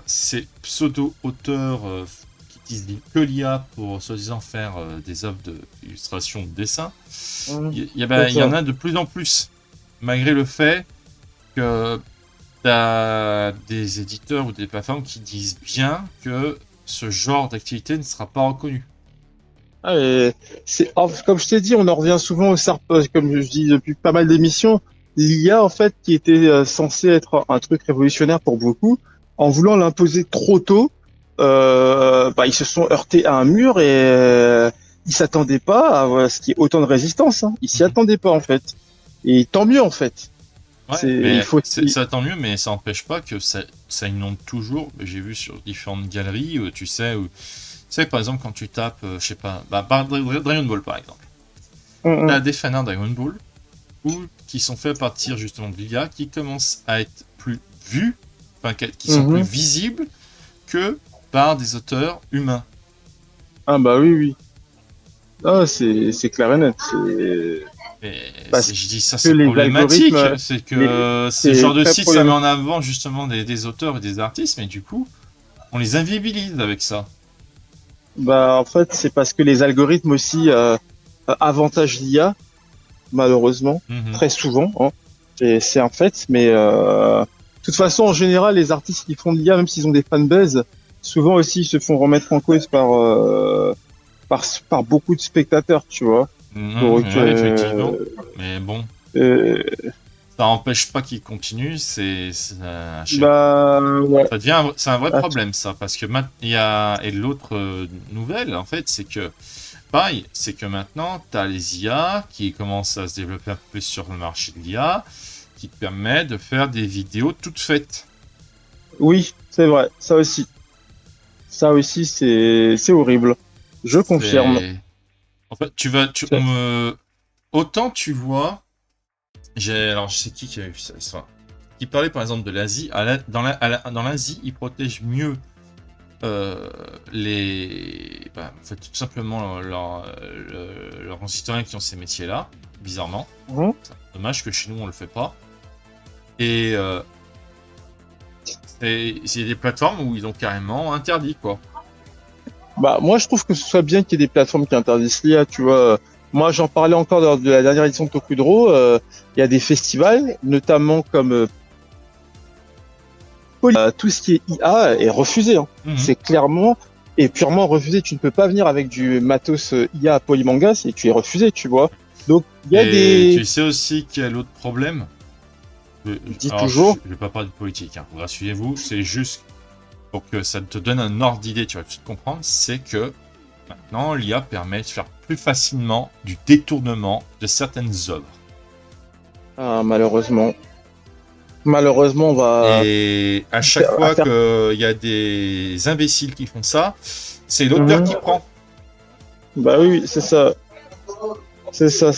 ces pseudo-auteurs qui utilisent que l'IA pour soi-disant faire des œuvres d'illustration de dessin, Mhm. il y en a de plus en plus, malgré le fait que t'as des éditeurs ou des plateformes qui disent bien que ce genre d'activité ne sera pas reconnu. Ah, comme je t'ai dit, on en revient souvent au comme je dis depuis pas mal d'émissions, l'IA en fait qui était censé être un truc révolutionnaire pour beaucoup, en voulant l'imposer trop tôt, ils se sont heurtés à un mur et ils s'attendaient pas à ce qu'il y ait autant de résistance, hein. Ils s'y Mhm. attendaient pas en fait. Et tant mieux en fait. Ouais, Il mais faut. ça tant mieux, mais ça n'empêche pas que ça inonde toujours. J'ai vu sur différentes galeries, tu sais, par exemple, quand tu tapes, je sais pas, Dragon Ball par exemple. T'as des fanarts Dragon Ball qui sont faits à partir justement de l'IA, qui commencent à être plus vus, enfin qui sont plus visibles que par des auteurs humains. Ah bah oui. Ah, c'est clair et net. Je dis ça, c'est problématique. C'est que ce genre de site, ça met en avant justement des auteurs et des artistes, mais du coup, on les invisibilise avec ça. Bah en fait, c'est parce que les algorithmes aussi avantagent l'IA, malheureusement, très souvent. Hein. C'est un fait, mais de toute façon, en général, les artistes qui font de l'IA, même s'ils ont des fanbases, souvent aussi ils se font remettre en cause par beaucoup de spectateurs, tu vois. Donc, effectivement. Mais bon, ça n'empêche pas qu'ils continuent. C'est ça devient c'est un vrai problème, ça, parce que il y a et l'autre nouvelle en fait, c'est que pareil, c'est que maintenant tu as les IA qui commencent à se développer un peu plus sur le marché de l'IA, qui te permet de faire des vidéos toutes faites. Oui, c'est vrai, ça aussi, c'est horrible. Je confirme. En fait, autant tu vois, alors je sais qui avait vu ça, qui parlait par exemple de l'Asie. Dans l'Asie, ils protègent mieux en fait, tout simplement leurs citoyens qui ont ces métiers-là, bizarrement. C'est dommage que chez nous on le fait pas. Et c'est des plateformes où ils ont carrément interdit, quoi. Bah, moi, je trouve que ce soit bien qu'il y ait des plateformes qui interdisent l'IA, tu vois. Moi, j'en parlais encore lors de la dernière édition de Tokudro. Il y a des festivals, notamment comme tout ce qui est IA est refusé. Hein. C'est clairement et purement refusé. Tu ne peux pas venir avec du matos IA à Polymanga, tu es refusé, tu vois. Donc, il y a Tu sais aussi qu'il y a l'autre problème. Toujours. Je vais pas parler de politique, hein. Rassurez-vous, c'est juste pour que ça te donne un ordre d'idée, tu vas tout comprendre, c'est que maintenant l'IA permet de faire plus facilement du détournement de certaines œuvres. Ah, malheureusement, on va... Et à chaque fois qu'il y a des imbéciles qui font ça, c'est l'auteur qui prend. Bah oui, c'est ça. C'est ça.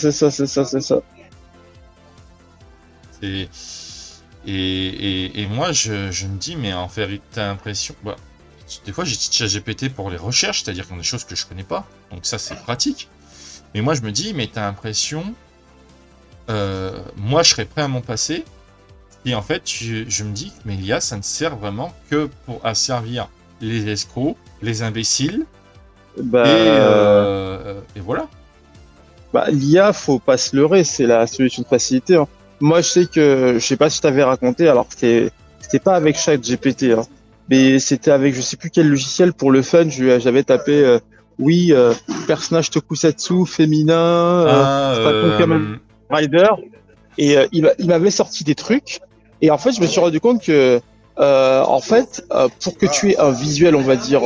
Et moi, je me dis, mais en fait, t'as l'impression... des fois, j'utilise ChatGPT pour les recherches, c'est-à-dire qu'il y a des choses que je connais pas. Donc ça, c'est pratique. Mais moi, je me dis, mais t'as l'impression... moi, je serais prêt à m'en passer. Et en fait, je me dis, mais l'IA, ça ne sert vraiment que pour asservir les escrocs, les imbéciles. Et voilà. Bah, l'IA, faut pas se leurrer, c'est la solution de facilité. Hein. Moi, je sais que, je sais pas si je t'avais raconté, alors c'était pas avec ChatGPT, hein, mais c'était avec je sais plus quel logiciel pour le fun. J'avais tapé, personnage tokusatsu féminin, Kamen Rider, et il m'avait sorti des trucs. Et en fait, je me suis rendu compte que, pour que tu aies un visuel, on va dire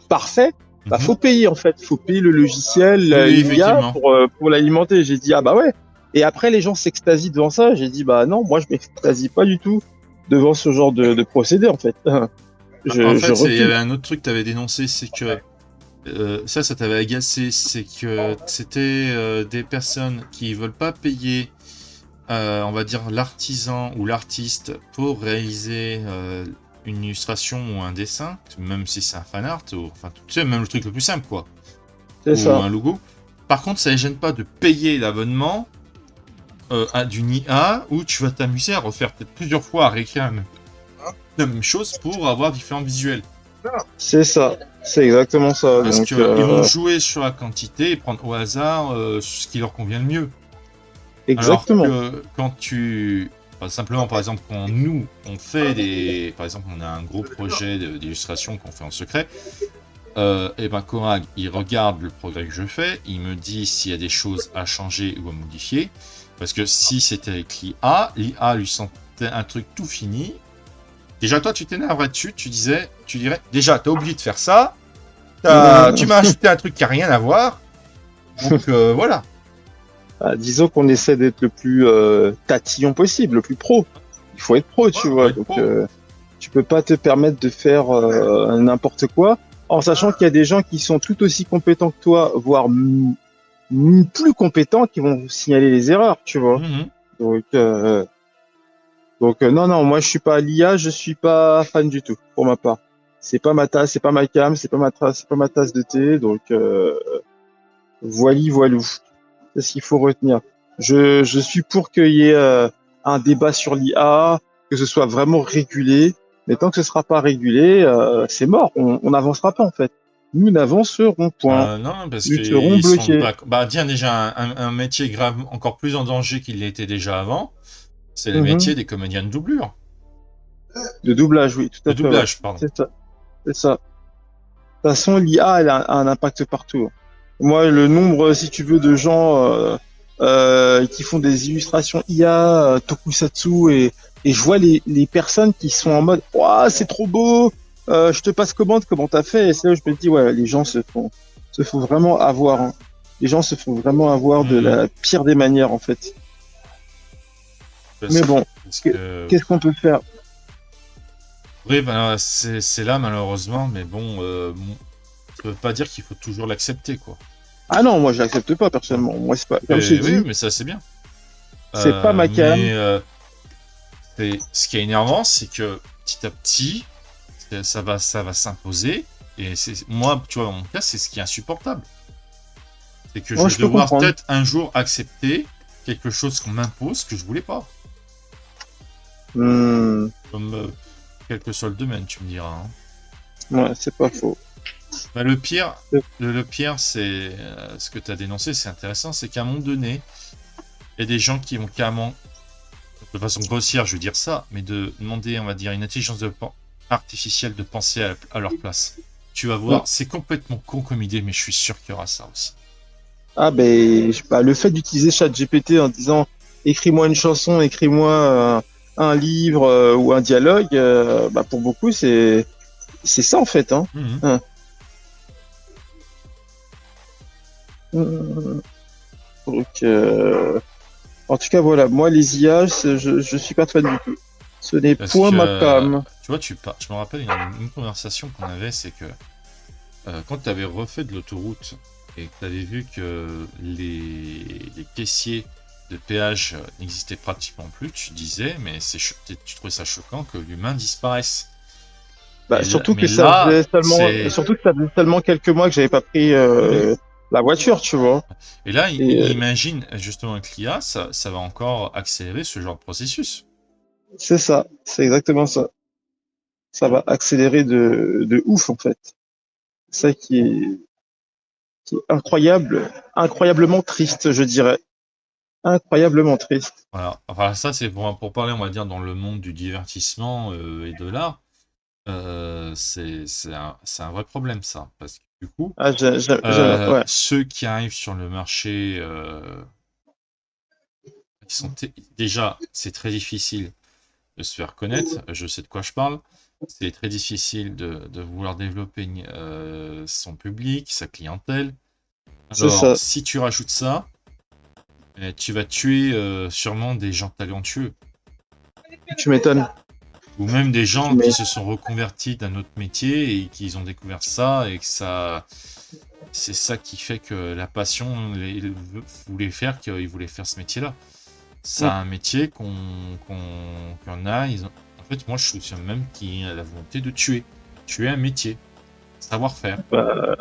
parfait, bah faut payer en fait, faut payer le logiciel, l'IA pour l'alimenter. J'ai dit ah bah ouais. Et après les gens s'extasient devant ça. J'ai dit bah non, moi je m'extasie pas du tout devant ce genre de procédé en fait. Il y avait un autre truc que t'avais dénoncé, c'est que ça t'avait agacé, c'est que c'était des personnes qui veulent pas payer, on va dire l'artisan ou l'artiste pour réaliser une illustration ou un dessin, même si c'est un fan art, ou enfin tu sais, même le truc le plus simple quoi, c'est ça. Un logo. Par contre, ça les gêne pas de payer l'abonnement à d'une IA où tu vas t'amuser à refaire peut-être plusieurs fois à réécrire la même chose pour avoir différents visuels. C'est ça, c'est exactement ça. Parce qu'ils vont jouer sur la quantité et prendre au hasard ce qui leur convient le mieux. Exactement. Alors que quand simplement, par exemple, quand nous, on fait par exemple, on a un gros projet d'illustration qu'on fait en secret, et ben Korag, il regarde le progrès que je fais, il me dit s'il y a des choses à changer ou à modifier, parce que si c'était avec l'IA lui sentait un truc tout fini, déjà toi tu t'énerverais dessus, tu dirais, déjà t'as oublié de faire ça, tu m'as ajouté un truc qui a rien à voir, donc voilà. Disons qu'on essaie d'être le plus tatillon possible, le plus pro. Il faut être pro, tu vois. Donc, tu peux pas te permettre de faire n'importe quoi, en sachant qu'il y a des gens qui sont tout aussi compétents que toi, voire plus compétents qui vont vous signaler les erreurs, tu vois. Mhm. Donc, non, non, moi je suis pas l'IA, je suis pas fan du tout, pour ma part. C'est pas ma tasse, c'est pas ma cam, c'est pas ma tasse de thé, donc voilou. C'est ce qu'il faut retenir. Je suis pour qu'il y ait un débat sur l'IA, que ce soit vraiment régulé, mais tant que ce sera pas régulé, c'est mort, on n'avancera pas en fait. Nous n'avancerons point, Non, parce nous serons qu'ils sont bloqués. pas. Bah, tiens, déjà, un métier grave, encore plus en danger qu'il l'était déjà avant, c'est le Mhm. métier des comédiens de doublure. De doublage, oui, tout De à fait, ouais. doublage, pardon. C'est ça, c'est ça. De toute façon, l'IA, elle a un impact partout. Moi, le nombre, si tu veux, de gens qui font des illustrations IA, tokusatsu, et je vois les personnes qui sont en mode, ouah, c'est trop beau, je te passe commande, comment t'as fait? Et c'est là où je me dis, ouais, les gens se font vraiment avoir. Hein. Les gens se font vraiment avoir de Mhm. la pire des manières, en fait. Parce, Mais bon, parce que. qu'est-ce qu'on peut faire? Oui, ben, c'est là, malheureusement, mais bon, ça veut pas dire qu'il faut toujours l'accepter, quoi. Ah non, moi, je l'accepte pas, Voilà. personnellement. Moi, c'est pas, comme je t'ai Oui, dit, mais ça, c'est bien. c'est pas ma cam. Mais ce qui est énervant, c'est que petit à petit, ça va s'imposer. Et moi, tu vois, dans mon cas, c'est ce qui est insupportable. C'est que je Moi, vais je peux devoir comprendre. peut-être un jour accepter quelque chose qu'on m'impose que je voulais pas. Hmm. Comme quel que soit le domaine, tu me diras. Hein. Ouais, c'est pas faux. Bah, le pire, c'est ce que tu as dénoncé, c'est intéressant, c'est qu'à un moment donné, il y a des gens qui vont carrément, de façon grossière, je veux dire ça, mais de demander, on va dire, une intelligence artificielle de penser à leur place. Tu vas Mm. voir, c'est complètement con comme idée, mais je suis sûr qu'il y aura ça aussi. Ah ben, je sais pas, le fait d'utiliser ChatGPT en disant écris-moi une chanson, écris-moi un livre ou un dialogue, bah pour beaucoup c'est ça en fait, hein. Mhm. Hein. Mm. Donc en tout cas voilà, moi les IA, je suis pas fan du tout. Ce n'est Parce point que, ma cam. tu vois, je me rappelle une conversation qu'on avait, c'est que quand tu avais refait de l'autoroute et que tu avais vu que les caissiers de péage n'existaient pratiquement plus, tu disais, mais tu trouvais ça choquant que l'humain disparaisse. Bah, Mais là, c'est. surtout que ça faisait seulement quelques mois que j'avais pas pris Oui. la voiture, tu vois. Et là, Et imagine justement avec l'IA, ça va encore accélérer ce genre de processus. c'est ça, c'est exactement ça. Ça va accélérer de ouf en fait. C'est ça qui est incroyable, incroyablement triste, je dirais. Incroyablement triste. Voilà. Enfin, ça, c'est pour parler, on va dire, dans le monde du divertissement et de l'art. C'est un vrai problème, ça. Parce que du coup, Ah, ouais. ceux qui arrivent sur le marché, déjà, c'est très difficile de se faire connaître. Je sais de quoi je parle. C'est très difficile de vouloir développer son public, sa clientèle. C'est Alors, ça. si tu rajoutes ça, tu vas tuer sûrement des gens talentueux. Tu m'étonnes. Ou même des Tu gens qui m'é- se sont reconvertis d'un autre métier et qui ont découvert ça et que ça, c'est ça qui fait que la passion voulait faire qu'ils voulaient faire ce métier-là. C'est Mm. un métier qu'on a. En fait, moi, je soutiens même qu'il y a la volonté de tuer un métier, savoir-faire. Bah,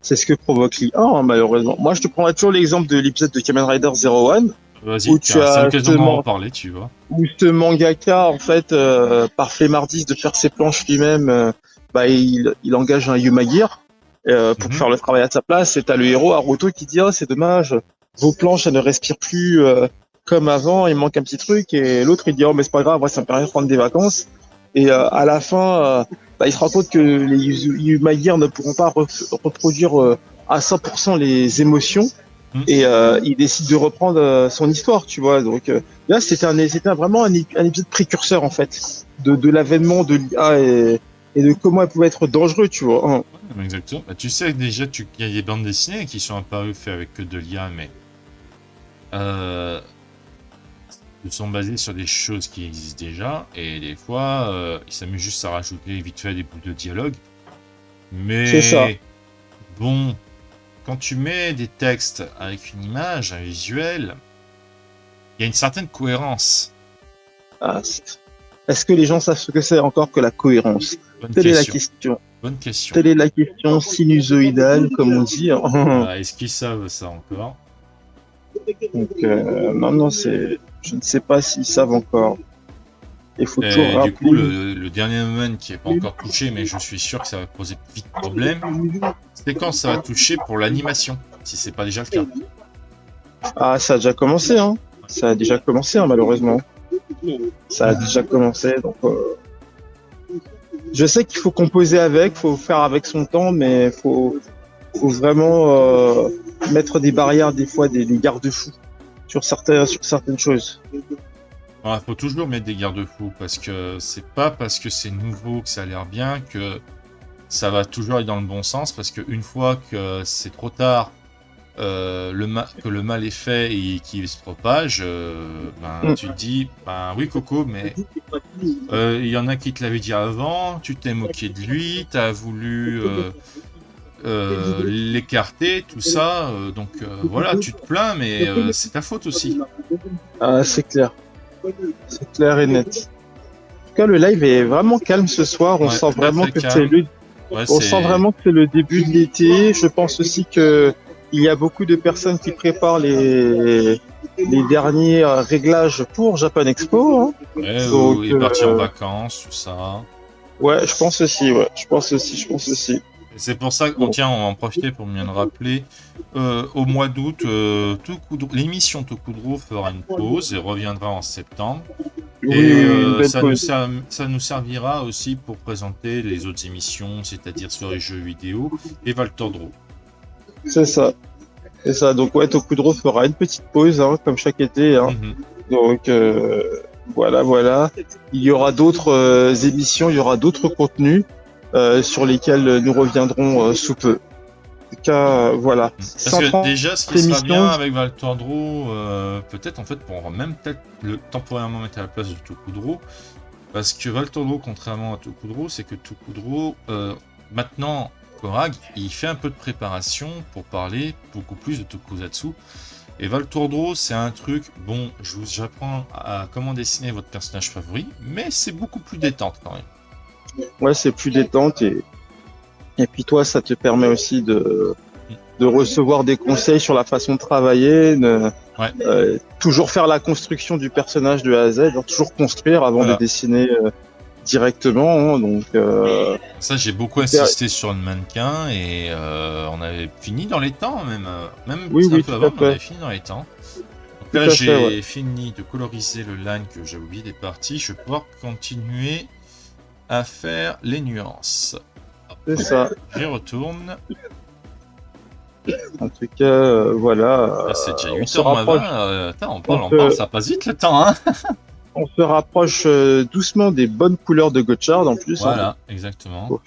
c'est ce que provoque l'IA, hein, malheureusement. Moi, je te prendrai toujours l'exemple de l'épisode de Kamen Rider Zero One, Vas-y, où tiens, c'est l'occasion d'en reparler, tu vois. où ce mangaka, en fait, par flemmardise de faire ses planches lui-même, bah, il engage un Yumagir pour Mhm. faire le travail à sa place. Et t'as le héros, Haruto, qui dit « Oh, c'est dommage, vos planches, elles ne respirent plus comme avant, il manque un petit truc. » Et l'autre, il dit « Oh, mais c'est pas grave, moi, ça me permet de prendre des vacances. » Et à la fin, bah, il se rend compte que les Yumagir ne pourront pas reproduire à 100% les émotions. Mhm. Et il décide de reprendre son histoire, tu vois. Donc là, c'était vraiment un épisode précurseur en fait de l'avènement de l'IA et de comment elle pouvait être dangereux, tu vois. Hein. Ouais, exactement. Bah, tu sais que déjà, il y a des bandes dessinées qui sont apparues faites avec que de l'IA, mais euh, ils sont basés sur des choses qui existent déjà, et des fois, ils s'amusent juste à rajouter vite fait des bouts de dialogue. C'est ça. Mais bon, quand tu mets des textes avec une image, un visuel, il y a une certaine cohérence. Ah, est-ce que les gens savent ce que c'est encore que la cohérence? Bonne Telle est la question. question. Bonne question. Telle est la question sinusoïdale, comme on dit. Est-ce qu'ils savent ça encore? Donc, non, je ne sais pas s'ils savent encore. Il faut toujours Et rappeler. du coup, le dernier moment qui n'est pas encore touché, mais je suis sûr que ça va poser vite problème, c'est quand ça va toucher pour l'animation, si c'est pas déjà le cas. Ah, ça a déjà commencé, hein. Ça a déjà commencé, hein, malheureusement. Ça a déjà commencé, donc. Je sais qu'il faut composer avec, faut faire avec son temps, mais faut vraiment mettre des barrières, des fois, des garde-fous sur certaines choses. Il faut toujours mettre des garde-fous, parce que c'est pas parce que c'est nouveau que ça a l'air bien que ça va toujours aller dans le bon sens, parce qu'une fois que c'est trop tard, que le mal est fait et qu'il se propage, tu te dis, oui Coco, mais il y en a qui te l'avaient dit avant, tu t'es moqué de lui, t'as voulu l'écarter, tout ça, donc voilà, tu te plains, mais c'est ta faute aussi. Ah, c'est clair. C'est clair et net. En tout cas, le live est vraiment calme ce soir. On sent vraiment que c'est sent vraiment que c'est le début de l'été. Je pense aussi que il y a beaucoup de personnes qui préparent les derniers réglages pour Japan Expo. Hein. Ouais, donc, et partir en vacances, tout ça. Ouais, je pense aussi. Je pense aussi. C'est pour ça qu'on on va en profiter pour bien le rappeler. Au mois d'août, l'émission Tokudro fera une pause et reviendra en septembre. Et ça nous servira aussi pour présenter les autres émissions, c'est-à-dire sur les jeux vidéo et Valtordro. C'est ça. Donc ouais, Tokudro fera une petite pause, hein, comme chaque été. Hein. Donc voilà. Il y aura d'autres émissions, il y aura d'autres contenus. Sur lesquels nous reviendrons sous peu. En tout cas, voilà. Parce que déjà, ce qui sera bien avec Valtordro, peut-être en fait, pour même peut-être temporairement mettre à la place de Tokudro, parce que Valtordro, contrairement à Tokudro, c'est que Tokudro, maintenant, Korag, il fait un peu de préparation pour parler beaucoup plus de Tokusatsu. Et Valtordro, c'est un truc, j'apprends à comment dessiner votre personnage favori, mais c'est beaucoup plus détente quand même. Ouais, c'est plus détente et puis toi, ça te permet aussi de recevoir des conseils sur la façon de travailler, toujours faire la construction du personnage de A à Z, toujours construire avant de dessiner directement. Hein, donc ça, j'ai beaucoup insisté sur le mannequin et on avait fini dans les temps, même un peu avant, on avait fini dans les temps. Donc là, j'ai fini de coloriser le line que j'avais oublié des parties. Je vais pouvoir continuer à faire les nuances. C'est ça. J'y retourne. En tout cas, voilà. C'est déjà 8h20. On parle, ça passe vite le temps. Hein. On se rapproche doucement des bonnes couleurs de Gotchard en plus. Voilà, hein, exactement.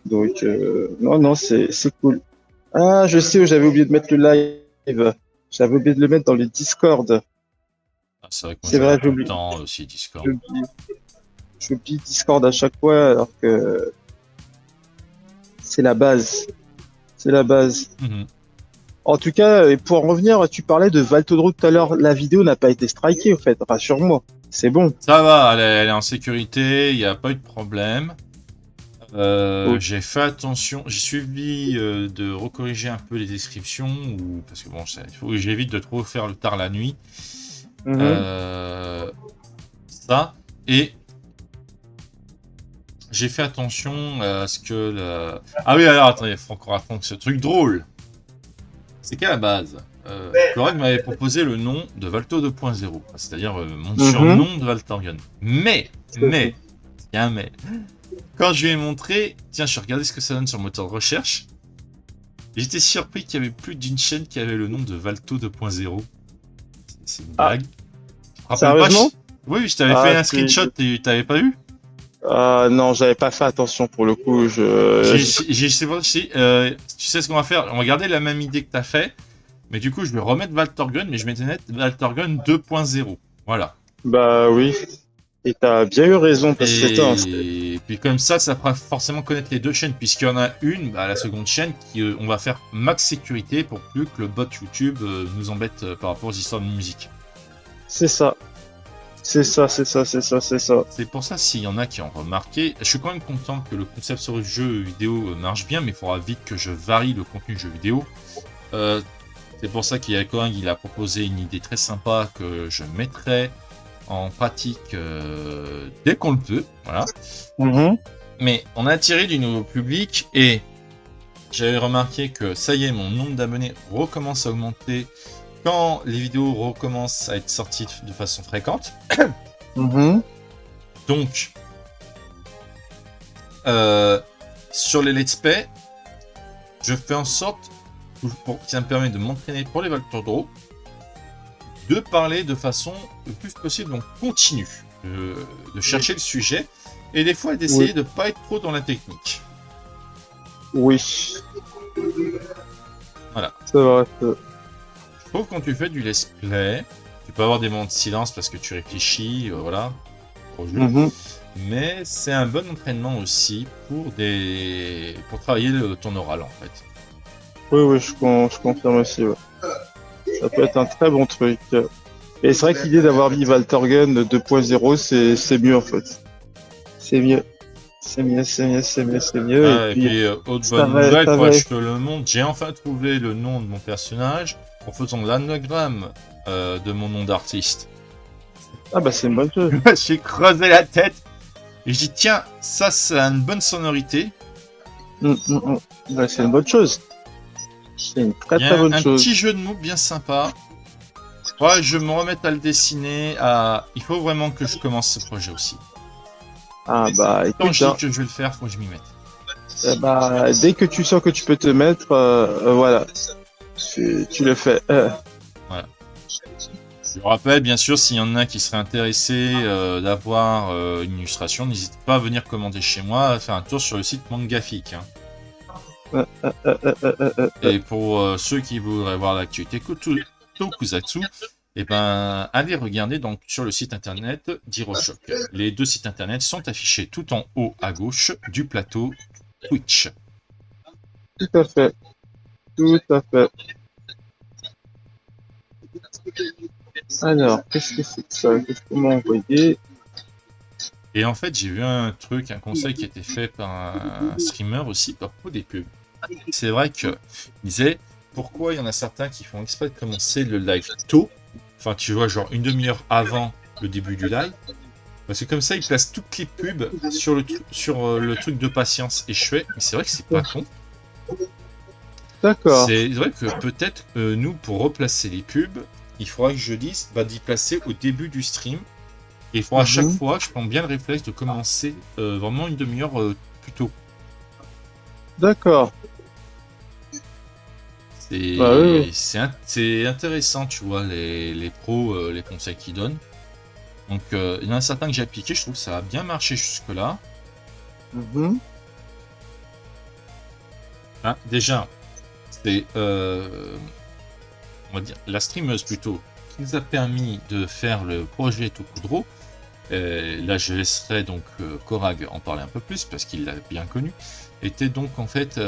Donc, non, c'est cool. Ah, je sais où j'avais oublié de mettre le live. J'avais oublié de le mettre dans le Discord. C'est vrai que moi, tout le temps aussi Discord. J'oublie Discord à chaque fois alors que c'est la base. En tout cas, pour en revenir, tu parlais de Valtordro tout à l'heure. La vidéo n'a pas été strikée, au fait. Rassure-moi. C'est bon. Ça va, elle est en sécurité. Il n'y a pas eu de problème. J'ai fait attention. J'ai suivi de recorriger un peu les descriptions. Parce que il faut que j'évite de trop faire le tard la nuit. Ça. Et j'ai fait attention à ce que Ah oui, alors attendez, il faut encore apprendre ce truc drôle. C'est qu'à la base, Korag m'avait proposé le nom de Valto 2.0, c'est-à-dire mon surnom de Valtorgan. Mais, il y a un mais. Quand je lui ai montré, tiens, je regardais ce que ça donne sur le moteur de recherche, j'étais surpris qu'il y avait plus d'une chaîne qui avait le nom de Valto 2.0. C'est une blague. Sérieusement ? Oui, je t'avais fait un screenshot et tu t'avais pas eu ? Non, j'avais pas fait attention pour le coup. Tu sais ce qu'on va faire? On va garder la même idée que t'as fait, mais du coup, je vais remettre Valtorgun, mais je mettais net Valtorgun 2.0. Voilà. Bah oui. Et t'as bien eu raison, parce que Et puis comme ça fera forcément connaître les deux chaînes, puisqu'il y en a une, bah, la seconde chaîne, qui on va faire max sécurité pour plus que le bot YouTube nous embête par rapport aux histoires de musique. c'est ça. C'est ça, c'est ça, c'est ça, c'est ça. C'est pour ça, s'il y en a qui ont remarqué, je suis quand même content que le concept sur le jeu vidéo marche bien, mais il faudra vite que je varie le contenu jeu vidéo. C'est pour ça qu'il y a Coing, il a proposé une idée très sympa que je mettrai en pratique dès qu'on le peut, voilà. Mhm. Mais on a attiré du nouveau public et j'avais remarqué que ça y est, mon nombre d'abonnés recommence à augmenter quand les vidéos recommencent à être sorties de façon fréquente. Mhm. Donc, sur les let's play, je fais en sorte, ça me permet de m'entraîner pour les Valtor Draw, de parler de façon le plus possible, donc continue, de chercher le sujet, et des fois d'essayer de pas être trop dans la technique. Oui. Voilà. C'est vrai. Je trouve que quand tu fais du let's play, tu peux avoir des moments de silence parce que tu réfléchis, voilà, au jeu. Mhm. Mais c'est un bon entraînement aussi pour travailler ton oral en fait. Oui, je confirme aussi. Ouais. Ça peut être un très bon truc. Et c'est vrai que l'idée d'avoir mis Valtorgen 2.0, c'est mieux en fait. C'est mieux. C'est mieux, c'est mieux, c'est mieux, c'est mieux. Ah, et puis, autre bonne nouvelle, je te le montre, j'ai enfin trouvé le nom de mon personnage en faisant l'anagramme de mon nom d'artiste. Ah bah c'est une bonne chose. Je me suis creusé la tête et j'ai dit tiens, ça c'est une bonne sonorité. Ouais, c'est une bonne chose. C'est une très très bonne chose. Un petit jeu de mots bien sympa. Ouais, je me remets à le dessiner. Il faut vraiment que je commence ce projet aussi. Ah bah Quand écoute, je dis que je vais le faire, faut que je m'y mette. bah, dès que tu sens que tu peux te mettre, voilà, tu le fais. Voilà. Je rappelle, bien sûr, s'il y en a qui seraient intéressés d'avoir une illustration, n'hésite pas à venir commander chez moi, à faire un tour sur le site Mangafic. Hein. Et pour ceux qui voudraient voir l'actualité Tokusatsu, et ben, allez regarder donc sur le site internet d'Hiroshock. Les deux sites internet sont affichés tout en haut à gauche du plateau Twitch. Tout à fait. Tout à fait. Alors, qu'est-ce que c'est que ça? Qu'est-ce qu'on m'a envoyé? Et en fait, j'ai vu un conseil qui a été fait par un streamer aussi, à propos des pubs. C'est vrai qu'il disait pourquoi il y en a certains qui font exprès de commencer le live tôt, enfin tu vois genre une demi-heure avant le début du live, parce que comme ça ils placent toutes les pubs sur le truc de patience. Et je fais, mais c'est vrai que c'est pas con. D'accord. C'est vrai que peut-être nous pour replacer les pubs, il faudra que je dise d'y placer au début du stream. Et il faudra à chaque fois, je prends bien le réflexe de commencer vraiment une demi-heure plus tôt. D'accord. C'est intéressant, tu vois, les pros, les conseils qu'ils donnent. Donc, il y en a certains que j'ai appliqués, je trouve que ça a bien marché jusque-là. Hein, déjà, c'est, on va dire, la streameuse plutôt, qui nous a permis de faire le projet Tokudro. Là, je laisserai donc Korag en parler un peu plus, parce qu'il l'a bien connu. Était donc, en fait...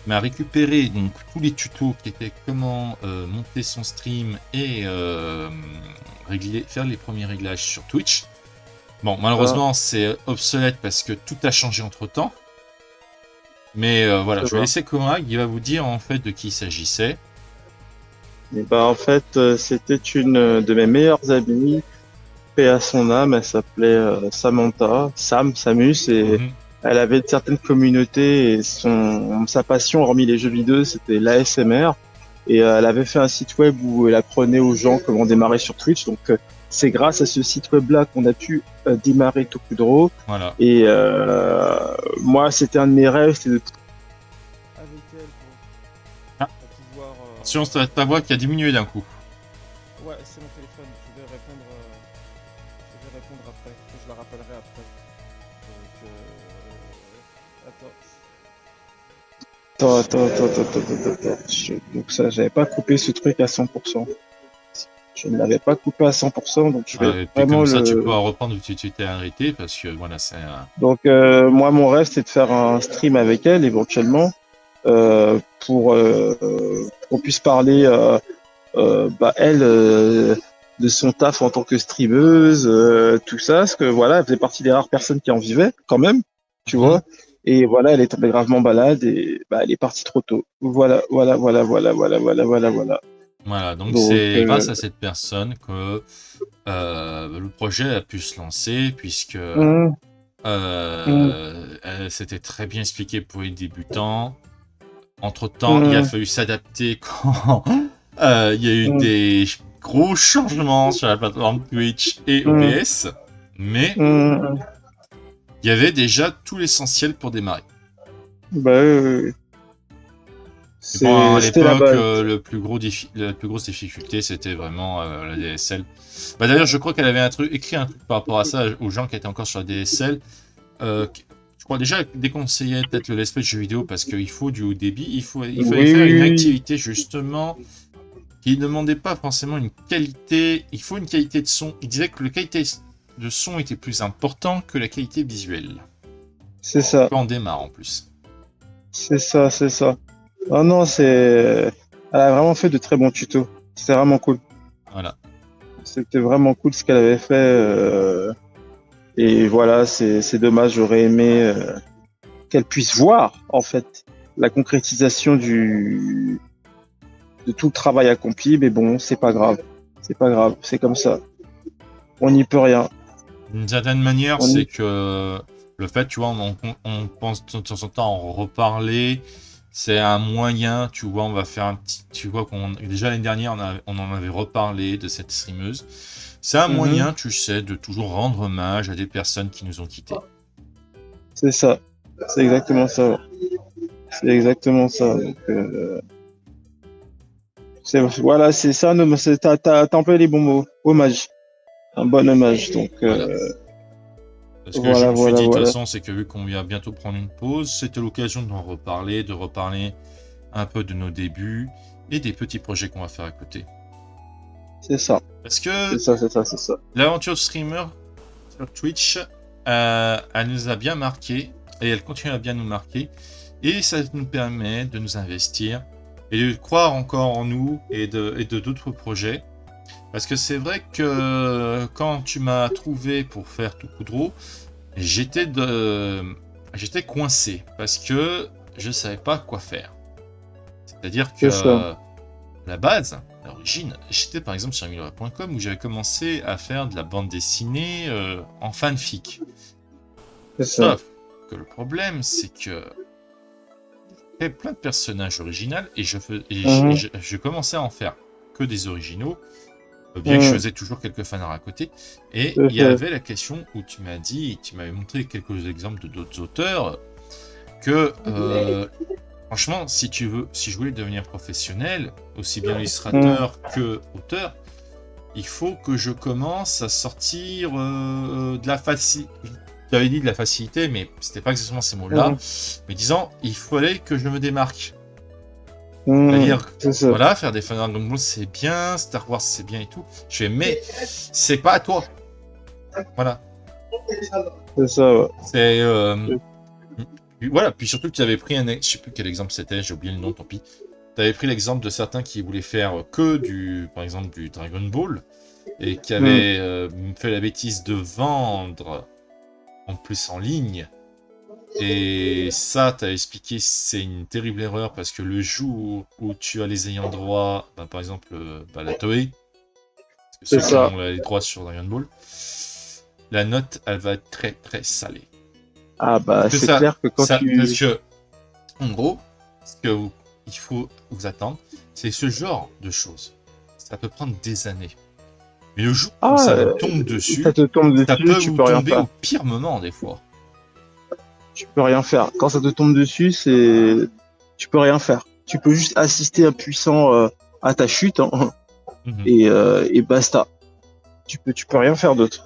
m'a récupéré donc tous les tutos qui étaient comment monter son stream et faire les premiers réglages sur Twitch. Bon, malheureusement, c'est obsolète parce que tout a changé entre temps. Mais voilà, je vais laisser Korag, il va vous dire en fait de qui il s'agissait. Et bah en fait, c'était une de mes meilleures amies, paix à son âme, elle s'appelait Samantha, Samus, et elle avait une certaine communauté et sa passion, hormis les jeux vidéo, c'était l'ASMR. Et elle avait fait un site web où elle apprenait aux gens comment démarrer sur Twitch. Donc c'est grâce à ce site web-là qu'on a pu démarrer Tokudro. Voilà. Et moi, c'était un de mes rêves, c'était de... Avec elle pour pouvoir... Attention, c'est ta voix qui a diminué d'un coup. Ouais, c'est mon téléphone, je vais répondre après, je la rappellerai après. Donc, Attends. Donc ça, j'avais pas coupé ce truc à 100%. Je ne l'avais pas coupé à 100%, donc je vais Et puis vraiment comme ça, tu le. pourras reprendre où tu t'es arrêté, parce que voilà, c'est un... Donc moi, mon rêve, c'est de faire un stream avec elle éventuellement pour qu'on puisse parler, elle, de son taf en tant que streameuse, tout ça, parce que voilà, elle faisait partie des rares personnes qui en vivaient quand même, tu Mhm. vois. Et voilà, elle est tombée gravement malade et bah, elle est partie trop tôt. Voilà, voilà, voilà, voilà, voilà, voilà, voilà, voilà. Voilà, donc Donc, c'est grâce à cette personne que le projet a pu se lancer, puisque hum, hum, c'était très bien expliqué pour les débutants. Entre-temps, il a hum, fallu s'adapter quand il y a eu hum, des gros changements sur la plateforme Twitch et hum, OBS, mais hum. il y avait déjà tout l'essentiel pour démarrer. Bah, Et bon, à c'était la l'époque, base. la plus grosse difficulté, c'était vraiment la DSL. Bah, d'ailleurs, je crois qu'elle avait écrit un truc par rapport à ça aux gens qui étaient encore sur la DSL. Je crois déjà déconseiller peut-être le let's play de jeux vidéo parce qu'il faut du haut débit. Il Oui, fallait oui, faire une oui. activité justement qui ne demandait pas forcément une qualité. Il faut une qualité de son. Il disait que la qualité de son était plus important que la qualité visuelle. C'est ça, Quand on démarre en plus. c'est ça, c'est ça. Ah non, elle a vraiment fait de très bons tutos. C'était vraiment cool. Voilà. C'était vraiment cool ce qu'elle avait fait. Et voilà, c'est dommage. J'aurais aimé qu'elle puisse voir, en fait, la concrétisation de tout le travail accompli. Mais bon, c'est pas grave. C'est pas grave. C'est comme ça. On n'y peut rien. D'une certaine manière, On c'est y... que le fait, tu vois, on pense de temps en temps en reparler. C'est un moyen, tu vois, on va faire un petit. Tu vois, déjà l'année dernière, on en avait reparlé de cette streameuse. C'est un Mhm. moyen, tu sais, de toujours rendre hommage à des personnes qui nous ont quittés. C'est ça. C'est exactement ça. C'est exactement ça. Donc, voilà, c'est ça. T'as employé les bons mots. Hommage. Un bon hommage. Donc, Voilà. Parce que je voilà, me suis voilà, dit, de toute voilà. façon, c'est que vu qu'on vient bientôt prendre une pause, c'était l'occasion d'en reparler, de reparler un peu de nos débuts et des petits projets qu'on va faire à côté. C'est ça. Parce C'est que ça, c'est ça, c'est ça. l'aventure streamer sur Twitch, elle nous a bien marqué et elle continue à bien nous marquer. Et ça nous permet de nous investir et de croire encore en nous et de d'autres projets. Parce que c'est vrai que quand tu m'as trouvé pour faire Tokudro, j'étais coincé parce que je ne savais pas quoi faire. C'est-à-dire que C'est ça. la base, l'origine, j'étais par exemple sur Amilora.com où j'avais commencé à faire de la bande dessinée en fanfic. C'est ça. Sauf que le problème, c'est que j'avais plein de personnages originaux et Mhm. je commençais à en faire que des originaux, bien que je Mhm. faisais toujours quelques fanarts à côté. Et Tout à il y fait. avait la question où tu m'avais montré quelques exemples d'autres auteurs que franchement, si je voulais devenir professionnel, aussi bien Mhm. illustrateur que auteur, il faut que je commence à sortir de la facilité. J'avais dit de la facilité, mais c'était pas exactement ces mots-là. Mhm. Mais disons, il fallait que je me démarque. Mhm. C'est-à-dire, C'est ça. voilà, faire des fans Dragon Ball, c'est bien, Star Wars, c'est bien et tout. Je fais, mais c'est pas à toi. Voilà. C'est ça, ouais. C'est. Voilà, puis surtout que tu avais pris je sais plus quel exemple c'était, j'ai oublié le nom, tant pis. Tu avais pris l'exemple de certains qui voulaient faire que par exemple, du Dragon Ball, et qui Mhm. avaient fait la bêtise de vendre en plus en ligne. Et ça, tu as expliqué, c'est une terrible erreur parce que le jour où tu as les ayants droit, par exemple la Toei, parce que C'est ceux qui ça. ont les droits sur Dragon Ball, la note, elle va être très très salée. Ah bah C'est c'est ça, clair que quand parce tu... que en gros, il faut vous attendre, c'est ce genre de choses. Ça peut prendre des années. Mais le jour où Ah, ça vous tombe ça dessus, te tombe ça dessus, peut tu vous peux rien tomber faire. au pire moment des fois. Tu peux rien faire. Quand ça te tombe dessus, c'est... Tu peux rien faire. Tu peux juste assister impuissant à ta chute hein, Mhm. et basta. Tu peux rien faire d'autre.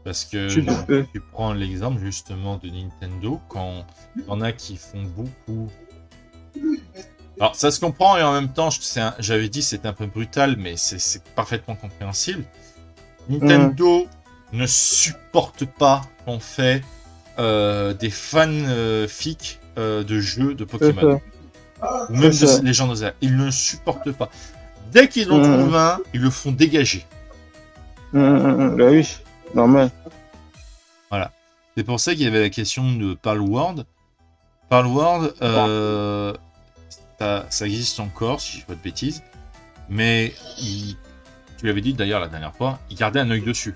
Parce que Tu ne peux. tu prends l'exemple justement de Nintendo, quand il y en a qui font beaucoup Alors, ça se comprend et en même temps, j'avais dit c'était un peu brutal, mais c'est parfaitement compréhensible. Nintendo ne supporte pas qu'on fait des fanfics de jeux de C'est Pokémon. ça. Ou même C'est ça. de Legend of Zelda. Ils ne supportent pas. Dès qu'ils en trouvent un, ils le font dégager. Bah oui, normal. Voilà. C'est pour ça qu'il y avait la question de Palworld. Palworld, ça existe encore, si je ne dis pas de bêtises. Mais tu l'avais dit d'ailleurs la dernière fois, ils gardaient un œil dessus.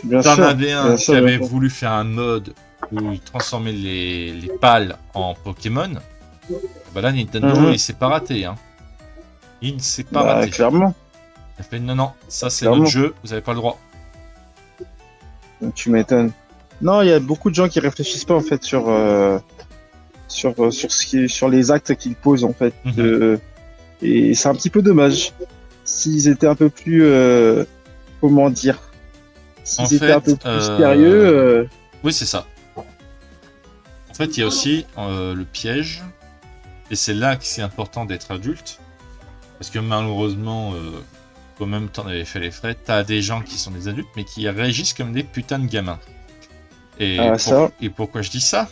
Bien T'en sûr. avais un Bien qui sûr, avait bien sûr. voulu faire un mode où il transformait les pales en Pokémon. Bah là, Nintendo, il s'est pas raté. Hein. Il ne s'est pas Bah, raté. clairement. Il a fait non, ça c'est Clairement. notre jeu, vous n'avez pas le droit. Tu m'étonnes. Non, il y a beaucoup de gens qui réfléchissent pas en fait sur les actes qu'ils posent en fait. Et c'est un petit peu dommage. S'ils étaient un peu plus, comment dire, En s'ils étaient fait, un peu plus sérieux. Oui, c'est ça. En fait, il y a aussi le piège, et c'est là que c'est important d'être adulte, parce que malheureusement, toi-même t'en avais fait les frais, t'as des gens qui sont des adultes, mais qui réagissent comme des putains de gamins. Et pourquoi je dis ça?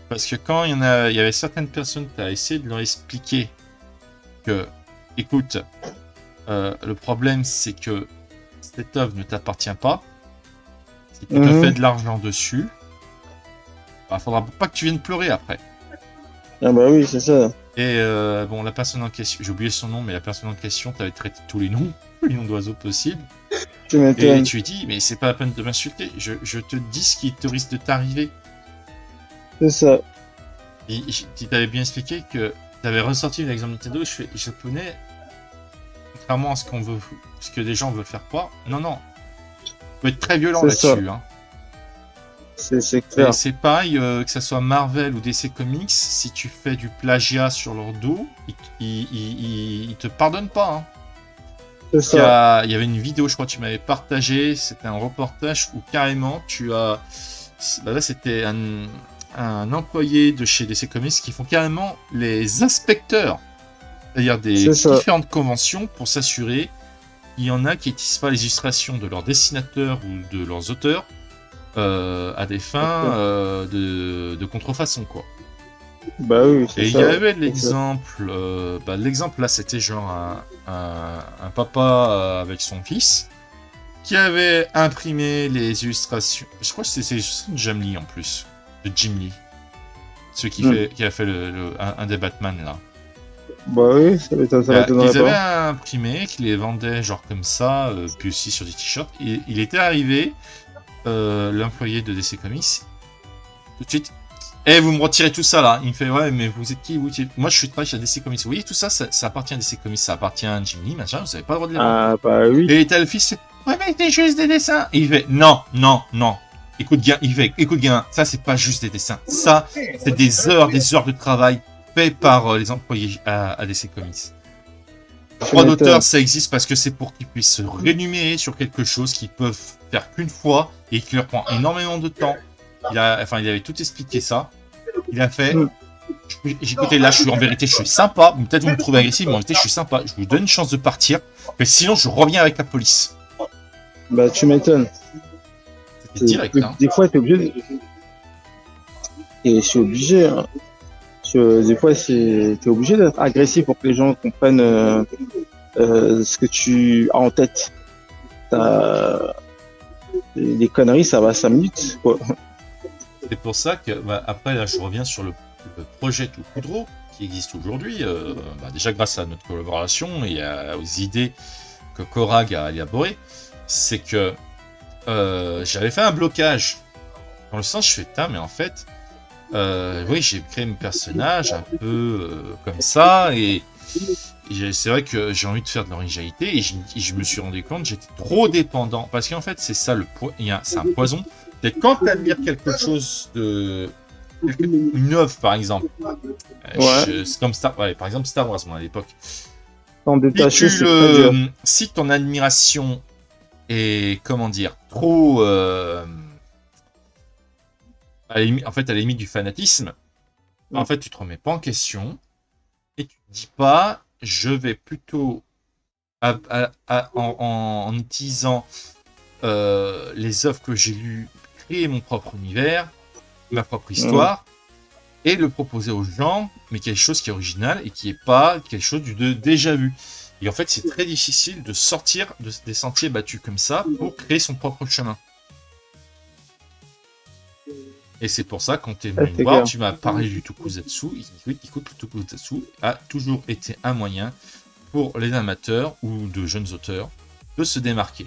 Parce que quand il y avait certaines personnes, tu as essayé de leur expliquer que, écoute, le problème c'est que cette œuvre ne t'appartient pas, si tu te fais de l'argent dessus, bah, faudra pas que tu viennes pleurer après. Ah bah oui, c'est ça. Et bon, la personne en question, j'ai oublié son nom, mais la personne en question t'avait traité tous les noms d'oiseaux possibles. Et tu lui dis, mais c'est pas la peine de m'insulter, je te dis ce qui te risque de t'arriver. C'est ça. Tu t'avais bien expliqué que tu avais ressorti l'exemple Nintendo, je connais, contrairement à ce que les gens veulent faire croire, non, tu peux être très violent là-dessus. Hein. C'est clair. C'est pareil, que ça soit Marvel ou DC Comics, si tu fais du plagiat sur leur dos, ils te pardonnent pas. Hein. C'est ça. Il y avait une vidéo, je crois que tu m'avais partagé, c'était un reportage où carrément là, c'était un employé de chez DC Comics qui font carrément les inspecteurs, c'est-à-dire des différentes conventions pour s'assurer qu'il y en a qui n'utilisent pas les illustrations de leurs dessinateurs ou de leurs auteurs à des fins de contrefaçon, quoi. Bah oui, et il y avait l'exemple, l'exemple là, c'était genre un papa avec son fils qui avait imprimé les illustrations. Je crois que c'est de Jim Lee en plus, de Jim Lee, celui qui a fait un des Batman là. Bah oui, ça m'étonnerait pas. Ils avaient imprimé, qu'ils les vendaient genre comme ça, puis aussi sur des t-shirts. Il était arrivé, l'employé de DC Comics, tout de suite. Vous me retirez tout ça là. Il me fait ouais, mais vous êtes qui vous? Moi je suis travaille chez DC Comics. Vous voyez tout ça, ça appartient à DC Comics, ça appartient à Jim Lee, machin. Vous avez pas le droit de les vendre. Ah bah oui. Et t'as le fils, ouais mais c'est juste des dessins. Et il fait non. Écoute gamin, ça c'est pas juste des dessins. Ça c'est des heures de travail fait par les employés à DC Comics. Le droit d'auteur, ça existe parce que c'est pour qu'ils puissent se rémunérer sur quelque chose qu'ils peuvent faire qu'une fois et qui leur prend énormément de temps. Il avait tout expliqué ça. Il a fait. Écoutez, là, en vérité, je suis sympa. Peut-être vous me trouvez agressif, mais en vérité, je suis sympa. Je vous donne une chance de partir. Mais sinon, je reviens avec la police. Bah, tu m'étonnes. C'était direct. Hein. Des fois, t'es obligé. Et je suis obligé. Hein. Des fois, t'es obligé d'être agressif pour que les gens comprennent ce que tu as en tête. Les conneries, ça va 5 minutes. Quoi. C'est pour ça que, après, là, je reviens sur le projet Tokudro qui existe aujourd'hui. Déjà, grâce à notre collaboration et aux idées que Korag a élaborées, c'est que j'avais fait un blocage. Dans le sens, je fais, mais en fait, oui, j'ai créé mon personnage un peu comme ça, et c'est vrai que j'ai envie de faire de l'originalité, et je me suis rendu compte que j'étais trop dépendant, parce qu'en fait, c'est ça, c'est un poison. C'est quand tu admires quelque chose une œuvre, par exemple, c'est comme par exemple Star Wars, moi, à l'époque. Si ton admiration est, comment dire, trop... à la limite du fanatisme, en fait, tu te remets pas en question, et tu te dis pas, je vais plutôt, en utilisant les œuvres que j'ai lues, créer mon propre univers, ma propre histoire, et le proposer aux gens, mais quelque chose qui est original et qui n'est pas quelque chose de déjà vu. Et en fait, c'est très difficile de sortir des sentiers battus comme ça pour créer son propre chemin. Et c'est pour ça, quand tu es venu me voir, tu m'as parlé du Tokusatsu. Écoute, le Tokusatsu a toujours été un moyen pour les amateurs ou de jeunes auteurs de se démarquer.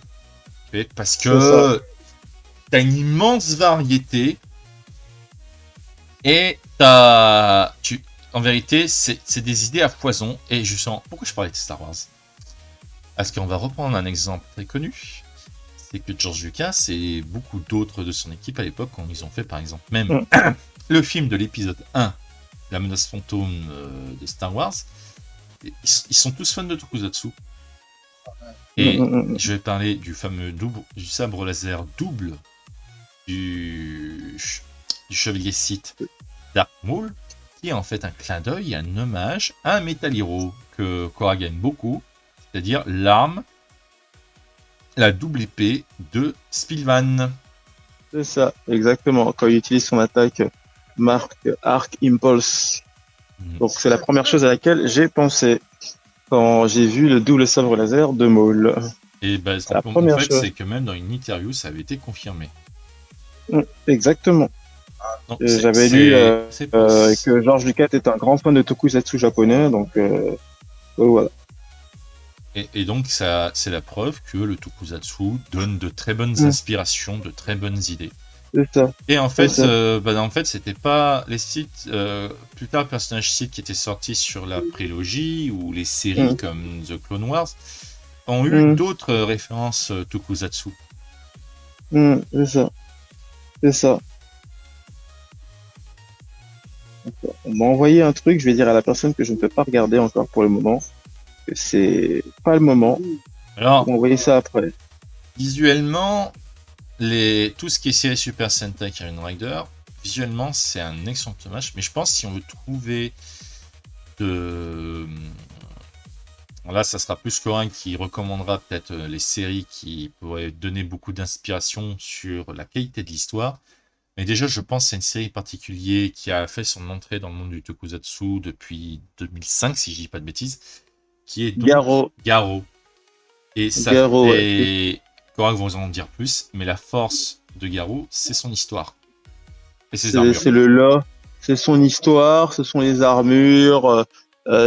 Parce que tu as une immense variété et en vérité, c'est des idées à foison. Et justement, pourquoi je parlais de Star Wars? Parce qu'on va reprendre un exemple très connu. C'est que George Lucas et beaucoup d'autres de son équipe à l'époque, quand ils ont fait par exemple même le film de l'épisode 1, La menace fantôme de Star Wars, ils sont tous fans de Tokusatsu. Et je vais parler du fameux du sabre laser double du chevalier Sith Darth Maul, qui est en fait un clin d'œil, un hommage à un Metal Hero que Korag aime beaucoup, c'est-à-dire l'arme, la double épée de Spillman. C'est ça, exactement. Quand il utilise son attaque marque Arc Impulse. Donc c'est la première chose à laquelle j'ai pensé quand j'ai vu le double sabre laser de Maul. Et bah, en fait, c'est que même dans une interview, ça avait été confirmé. Exactement. J'avais lu que George Lucas est un grand fan de tokusatsu japonais, donc voilà. Et donc, c'est la preuve que le tokusatsu donne de très bonnes inspirations, de très bonnes idées. C'est ça. Et en fait, c'était pas les sites, plus tard, personnages sites qui étaient sortis sur la prélogie ou les séries comme The Clone Wars ont eu d'autres références tokusatsu. C'est ça. C'est ça. On m'a envoyé un truc, je vais dire à la personne que je ne peux pas regarder encore pour le moment. Que c'est pas le moment. Alors, on va envoyer ça après. Visuellement, tout ce qui est série Super Sentai Kamen Rider, visuellement, c'est un excellent hommage. Mais je pense que si on veut trouver là, ça sera plus Corinne qui recommandera peut-être les séries qui pourraient donner beaucoup d'inspiration sur la qualité de l'histoire. Mais déjà, je pense que c'est une série particulière qui a fait son entrée dans le monde du tokusatsu depuis 2005, si je dis pas de bêtises, qui est donc Garo. Et ça fait... Corinne va vous en dire plus, mais la force de Garo, c'est son histoire. Et ses armures. C'est le lore, c'est son histoire, ce sont les armures,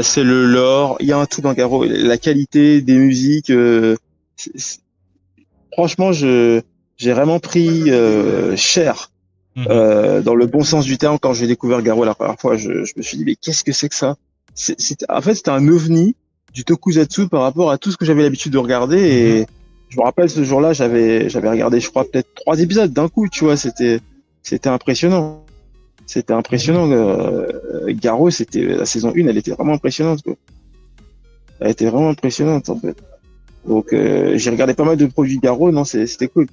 c'est le lore. Il y a un tout dans Garo. La qualité des musiques. Franchement, j'ai vraiment pris cher. Dans le bon sens du terme, quand j'ai découvert Garo la première fois, je me suis dit, mais qu'est-ce que c'est que ça? En fait, c'était un ovni du tokusatsu par rapport à tout ce que j'avais l'habitude de regarder. Et je me rappelle, ce jour-là, j'avais regardé, je crois, peut-être 3 épisodes d'un coup, tu vois, c'était impressionnant. C'était impressionnant. Garo, la saison 1, elle était vraiment impressionnante, quoi. Elle était vraiment impressionnante, en fait. Donc, j'ai regardé pas mal de produits Garo, non, c'était cool.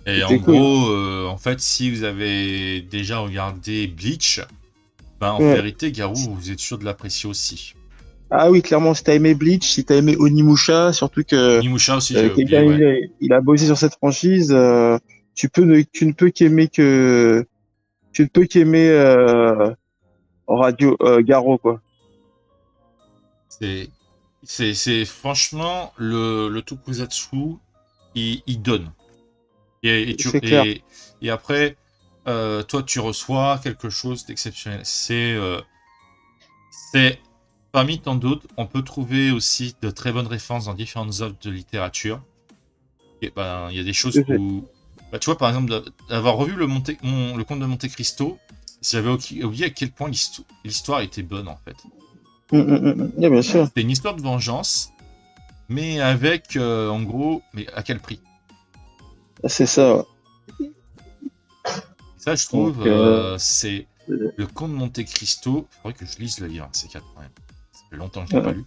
Et en gros, en fait, si vous avez déjà regardé Bleach, en vérité, Garou, vous êtes sûr de l'apprécier aussi. Ah oui, clairement, si t'as aimé Bleach, si t'as aimé Onimusha, surtout que Onimusha aussi, j'ai oublié, il a bossé sur cette franchise, tu ne peux qu'aimer Garo, quoi. C'est franchement le tokusatsu, il donne. Et après, toi, tu reçois quelque chose d'exceptionnel. C'est parmi tant d'autres, on peut trouver aussi de très bonnes références dans différentes œuvres de littérature. Et il y a des choses où, tu vois, par exemple, d'avoir revu le Comte de Monte Cristo, j'avais oublié à quel point l'histoire était bonne en fait. Yeah, bien sûr. C'est une histoire de vengeance, mais avec, en gros, mais à quel prix? C'est ça. Et ça, je trouve, c'est le Comte de Monte Cristo. Il faudrait que je lise le livre, c'est 4 quand même. Ça fait longtemps que je l'ai pas lu.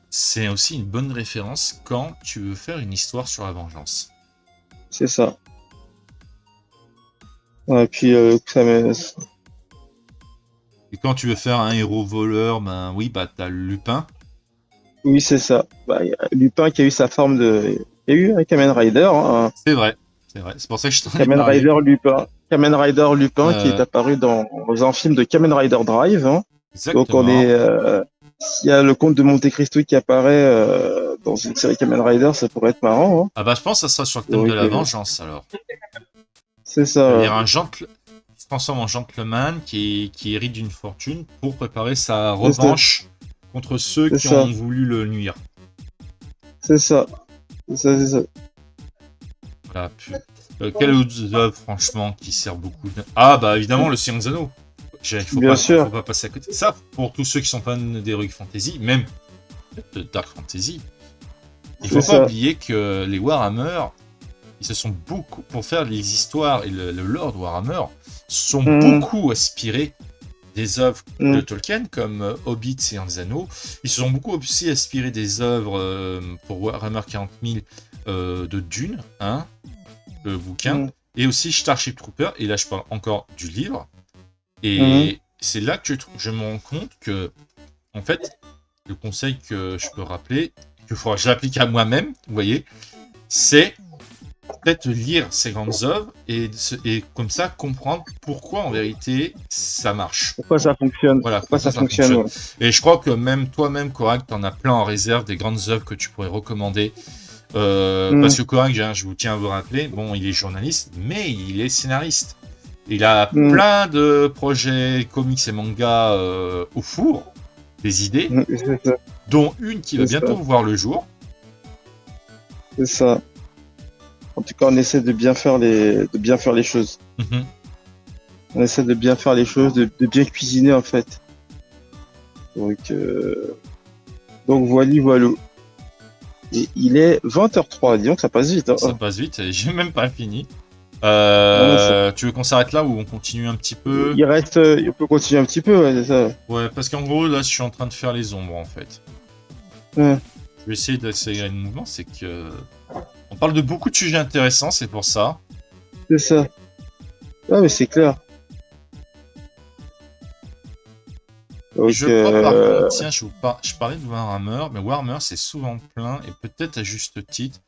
C'est aussi une bonne référence quand tu veux faire une histoire sur la vengeance. C'est ça. Et puis, Et quand tu veux faire un héros voleur, ben oui, bah t'as Lupin. Oui, c'est ça. Bah, y a Lupin qui a eu sa forme de. Il y a eu un Kamen Rider, hein, C'est vrai, c'est vrai. C'est pour ça que je t'en ai Kamen parlé. Rider Lupin. Kamen Rider Lupin qui est Euh, apparu dans un film de Kamen Rider Drive, hein. Donc on exactement. est. S'il y a le comte de Monte Cristo qui apparaît dans une série Kamen Rider, ça pourrait être marrant, hein. Ah bah je pense que ça sera sur le thème de Donc, la vengeance alors. c'est C'est-à-dire ça. il se transforme en gentleman qui hérite d'une fortune pour préparer sa C'est ça. revanche contre ceux C'est qui ça. ont voulu le nuire. C'est ça. C'est ça. C'est ça. Voilà. Quelle autre œuvre, franchement, qui sert beaucoup de... Ah, bah évidemment, le Seigneur des Anneaux. Bien Faut sûr. pas passer à côté. Ça, pour tous ceux qui sont fans d'Heroic Fantasy, même de Dark Fantasy, il C'est faut pas ça. oublier que les Warhammer, ils se sont beaucoup, pour faire les histoires et le lore de Warhammer, sont Mhm. beaucoup inspirés des œuvres de Mhm. Tolkien, comme Hobbit, Seigneur des Anneaux. Ils se sont beaucoup aussi inspirés des œuvres pour Warhammer 40 000 de Dune, hein, le bouquin, Mhm. et aussi Starship Trooper, et là je parle encore du livre. Mhm. Et c'est là que je me rends compte que, en fait, le conseil que je peux rappeler, que je l'applique à moi-même, vous voyez, c'est peut-être lire ces grandes œuvres et comme ça comprendre pourquoi en vérité ça marche. Pourquoi ça fonctionne? Voilà, Pourquoi pourquoi ça ça fonctionne, fonctionne. ouais. Et je crois que même toi-même, Korak, t'en as plein en réserve, des grandes œuvres que tu pourrais recommander. Parce Mhm. que Korak, hein, je vous tiens à vous rappeler, bon, il est journaliste, mais il est scénariste. Il a Mhm. plein de projets comics et mangas au four, des idées, Mhm. C'est ça. dont une qui va C'est ça. bientôt voir le jour. C'est ça. En tout cas, on essaie de bien faire les choses. Mhm. On essaie de bien faire les choses, de bien cuisiner en fait. Donc voilà. Et il est 20h03. Disons que ça passe vite, Ça hein. passe vite, et j'ai même pas fini. Ouais, Tu veux qu'on s'arrête là ou on continue un petit peu? il reste, on peut continuer un petit peu, ouais, c'est ça. Ouais, parce qu'en gros, là, je suis en train de faire les ombres, en fait. Ouais, Je vais essayer d'accélérer le mouvement, c'est que... On parle de beaucoup de sujets intéressants, c'est pour ça. c'est ça. Ouais, mais c'est clair. Donc, Je crois par contre, tiens, je parlais de Warhammer, mais Warhammer c'est souvent plein, et peut-être à juste titre,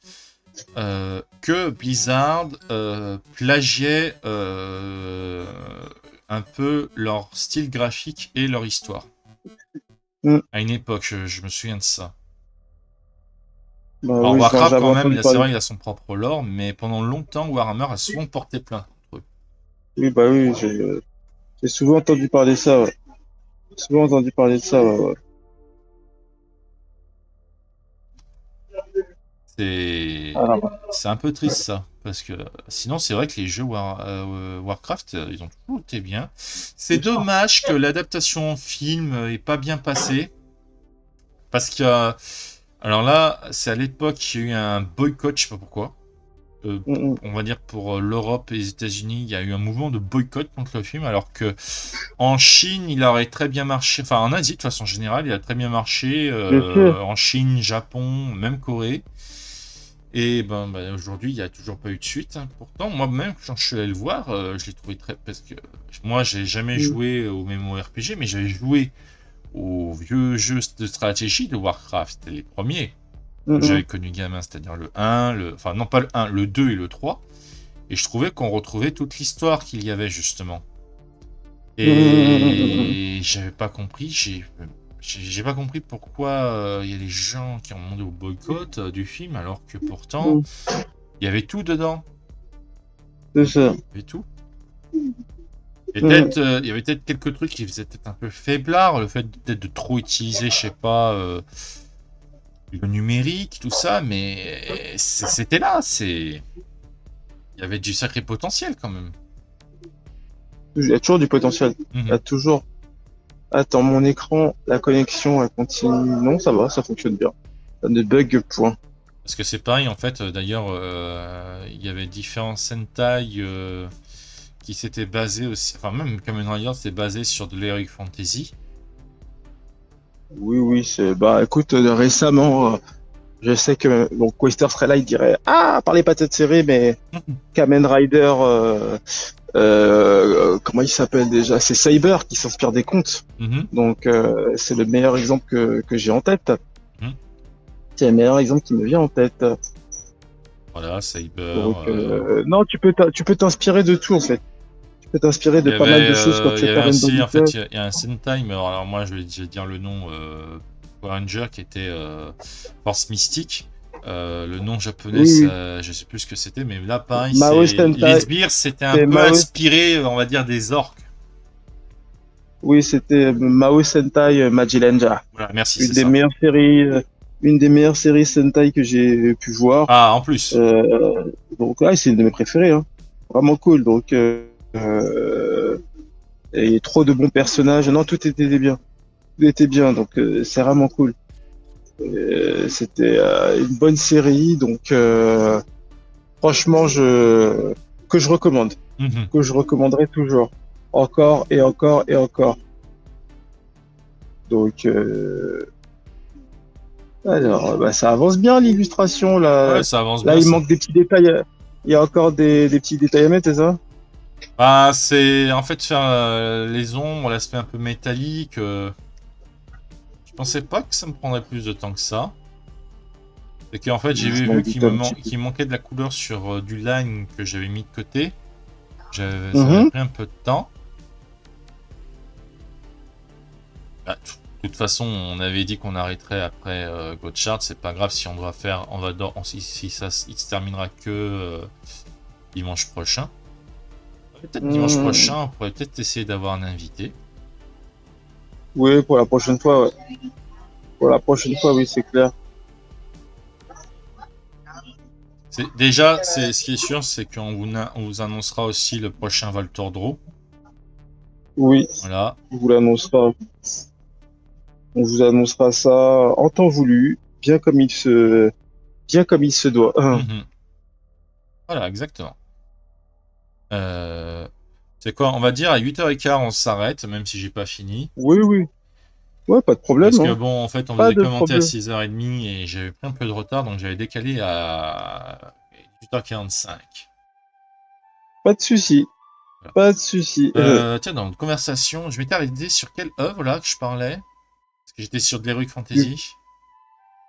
que Blizzard plagiait un peu leur style graphique et leur histoire. Mm. À une époque, je me souviens de ça. bah Alors oui, Warcraft j'avais quand même, entendu c'est parler. vrai, il a son propre lore, mais pendant longtemps, Warhammer a souvent porté plainte contre eux. Oui, bah oui, j'ai souvent entendu parler de ça, ouais. Souvent entendu parler de ça, ouais, ouais. Alors, C'est un peu triste ça, parce que sinon c'est vrai que les jeux Warcraft, ils ont toujours été bien. C'est dommage que l'adaptation en film est pas bien passée, parce que alors là, c'est à l'époque qu'il y a eu un boycott, je sais pas pourquoi. mm, On va dire pour l'Europe et les États-Unis, il y a eu un mouvement de boycott contre le film, alors que en Chine, il aurait très bien marché. Enfin, en Asie, de façon générale, il a très bien marché. bien sûr. En Chine, Japon, même Corée. Et aujourd'hui, il n'y a toujours pas eu de suite, hein. Pourtant, moi-même, quand je suis allé le voir, je l'ai trouvé très. Parce que moi, j'ai jamais Mm, joué au MMORPG, mais j'avais joué aux vieux jeux de stratégie de Warcraft, les premiers mm, que mm, j'avais connu gamin, c'est-à-dire le 1, enfin, non pas le 1, le 2 et le 3. Et je trouvais qu'on retrouvait toute l'histoire qu'il y avait, justement. mm, mm. Et j'avais pas compris, j'ai pas compris pourquoi il y a des gens qui ont demandé au boycott du film, alors que pourtant, Mm, il y avait tout dedans. c'est ça. Il y avait tout. Et Mm. peut-être, il y avait peut-être quelques trucs qui faisaient peut-être un peu faiblard, le fait peut-être de trop utiliser, je sais pas, le numérique, tout ça, mais c'était là, il y avait du sacré potentiel quand même. Il y a toujours du potentiel. Il y a Mhm. toujours. Attends, mon écran, la connexion, elle continue. Non, ça va, ça fonctionne bien. Ça ne bug point. Parce que c'est pareil, en fait, d'ailleurs, il y avait différents Sentai qui s'étaient basés aussi, enfin même Kamen Rider s'était basé sur de l'Heroic Fantasy. Oui, oui, c'est. Bah écoute, récemment, je sais que. Donc, Wester serait là, il dirait: Ah, parlez pas de cette série, mais Kamen Rider comment il s'appelle déjà? C'est Cyber qui s'inspire des contes. Mhm. Donc c'est le meilleur exemple que j'ai en tête. Mhm. C'est le meilleur exemple qui me vient en tête. Voilà, Cyber. Donc non, tu peux t'inspirer de tout en fait. Tu peux t'inspirer de pas mal de choses quand Il tu y es avait parent aussi, en fait, d'auditeur. il y a un Sentai, mais alors moi je vais dire le nom Power Ranger qui était Force Mystique. Le nom japonais, Oui, oui. je sais plus ce que c'était, mais là pareil, Mao les Sentai, sbires c'était un c'est peu Mao. inspiré, on va dire, des orques. Oui, c'était Mao Sentai Majilenja. Voilà, merci, Une c'est des ça. meilleures séries, une des meilleures séries Sentai que j'ai pu voir. Ah, en plus. Donc ouais, c'est une de mes préférées, hein. Vraiment cool. Donc et trop de bons personnages. Non, tout était bien. Tout était bien. Donc c'est vraiment cool. C'était une bonne série. Donc franchement, que je recommande, Mhm. que je recommanderai toujours, encore et encore et encore. Donc alors, bah, ça avance bien l'illustration là. Ouais, ça avance Là, bien il ça. manque des petits détails. Il y a encore des petits détails à mettre, c'est ça? Bah, c'est en fait faire les ombres, l'aspect un peu métallique. Je pensais pas que ça me prendrait plus de temps que ça. C'est qu'en fait, j'ai Je m'en vu doutais un petit peu. qu'il manquait de la couleur sur du line que j'avais mis de côté. Ça avait Mhm. pris un peu de temps. Bah, de toute façon, on avait dit qu'on arrêterait après Gotchard. C'est pas grave si on doit faire, si ça il se terminera que dimanche prochain. Peut-être dimanche Mhm. prochain, on pourrait peut-être essayer d'avoir un invité. Oui, pour la prochaine fois, ouais. Pour la prochaine fois, oui, c'est clair. Déjà, ce qui est sûr, c'est on vous annoncera aussi le prochain Voltordro. Oui, Voilà. on vous l'annoncera. On vous annoncera ça en temps voulu, bien comme il se doit. Mhm. Voilà, exactement. Euh, c'est quoi? On va dire à 8h15, on s'arrête, même si j'ai pas fini. Oui, oui. Ouais, pas de Parce problème, que hein. bon, en fait, on Pas faisait de commenter à problème. 6h30 et j'avais pris un peu de retard, donc j'avais décalé à 8h45. Pas de souci. Voilà. Pas de souci. Tiens, dans notre conversation, je m'étais arrêté sur quelle œuvre là que je parlais? Parce que j'étais sur de l'Heroic Fantasy.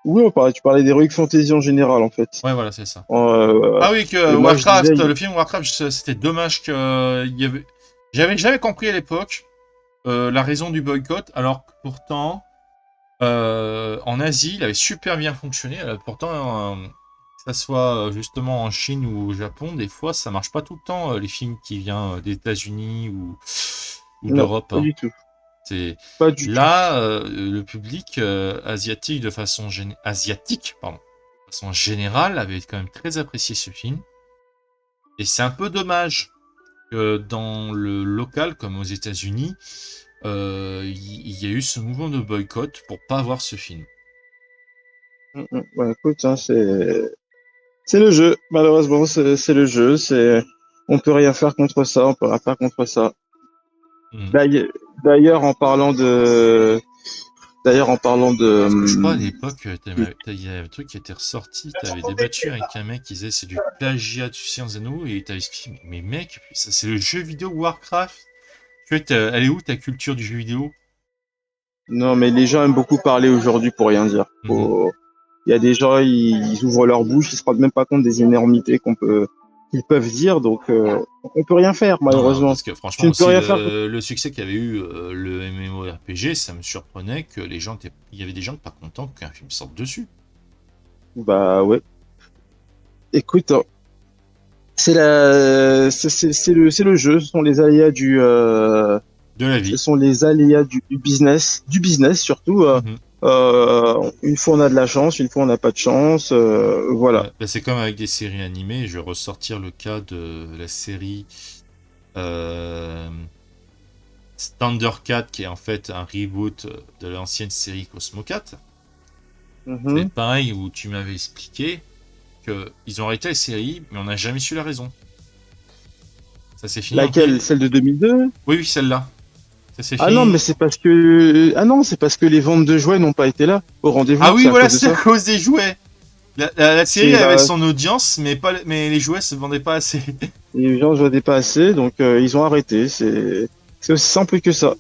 Oui, tu parlais d'Heroic Fantasy en général, en fait. Ouais, voilà, c'est ça. Euh, Ah oui, que et moi, je disais, Warcraft, le film Warcraft, c'était dommage que il y avait. J'avais jamais compris à l'époque la raison du boycott, alors que pourtant, en Asie, il avait super bien fonctionné. Pourtant, que ça soit justement en Chine ou au Japon, des fois, ça marche pas tout le temps, les films qui viennent des États-Unis ou non, d'Europe. pas Hein. du tout. C'est Pas du tout. là, le public asiatique asiatique, pardon, de façon générale, avait quand même très apprécié ce film. Et c'est un peu dommage que dans le local, comme aux États-Unis, il y a eu ce mouvement de boycott pour pas voir ce film. Ouais, écoute, hein, c'est le jeu. Malheureusement, c'est le jeu. On peut rien faire contre ça. On peut rien faire contre ça. Hmm. D'ailleurs, d'ailleurs, en parlant de, d'ailleurs, en parlant de, Parce que je crois à l'époque, il y avait un truc qui était ressorti, t'avais débattu avec un mec qui disait c'est du plagiat du Sciences Anneaux, et t'avais expliqué, mais mec, ça c'est le jeu vidéo Warcraft. Tu vois, elle est où ta culture du jeu vidéo? non, mais les gens aiment beaucoup parler aujourd'hui pour rien dire. Mhm. Il y a des gens, ils ouvrent leur bouche, ils se rendent même pas compte des énormités qu'ils peuvent dire. Donc, on peut rien faire, Non, non, malheureusement. parce que Tu franchement ne peux aussi, rien faire. le succès qu'avait eu le MMORPG, ça me surprenait que il y avait des gens pas contents qu'un film sorte dessus. Bah ouais. Écoute, hein, c'est le jeu. Ce sont les aléas De la ce vie. sont les aléas du business surtout. Mhm. Une fois on a de la chance, une fois on n'a pas de chance. Voilà. Bah, c'est comme avec des séries animées, je vais ressortir le cas de la série euh, Thundercat, qui est en fait un reboot de l'ancienne série Cosmo 4. C'est Mhm. pareil où tu m'avais expliqué qu'ils ont arrêté la série, mais on n'a jamais su la raison. Ça s'est fini en Laquelle? Celle de 2002? Oui, oui, celle-là. Ça s'est Ah non, fini. mais c'est parce que les ventes de jouets n'ont pas été là au Ah rendez-vous. oui, C'est à voilà, cause de c'est à ça. cause des jouets. La série C'est avait la, son audience, mais les jouets se vendaient pas assez. Les gens ne voyaient pas assez, donc ils ont arrêté. C'est aussi simple que ça.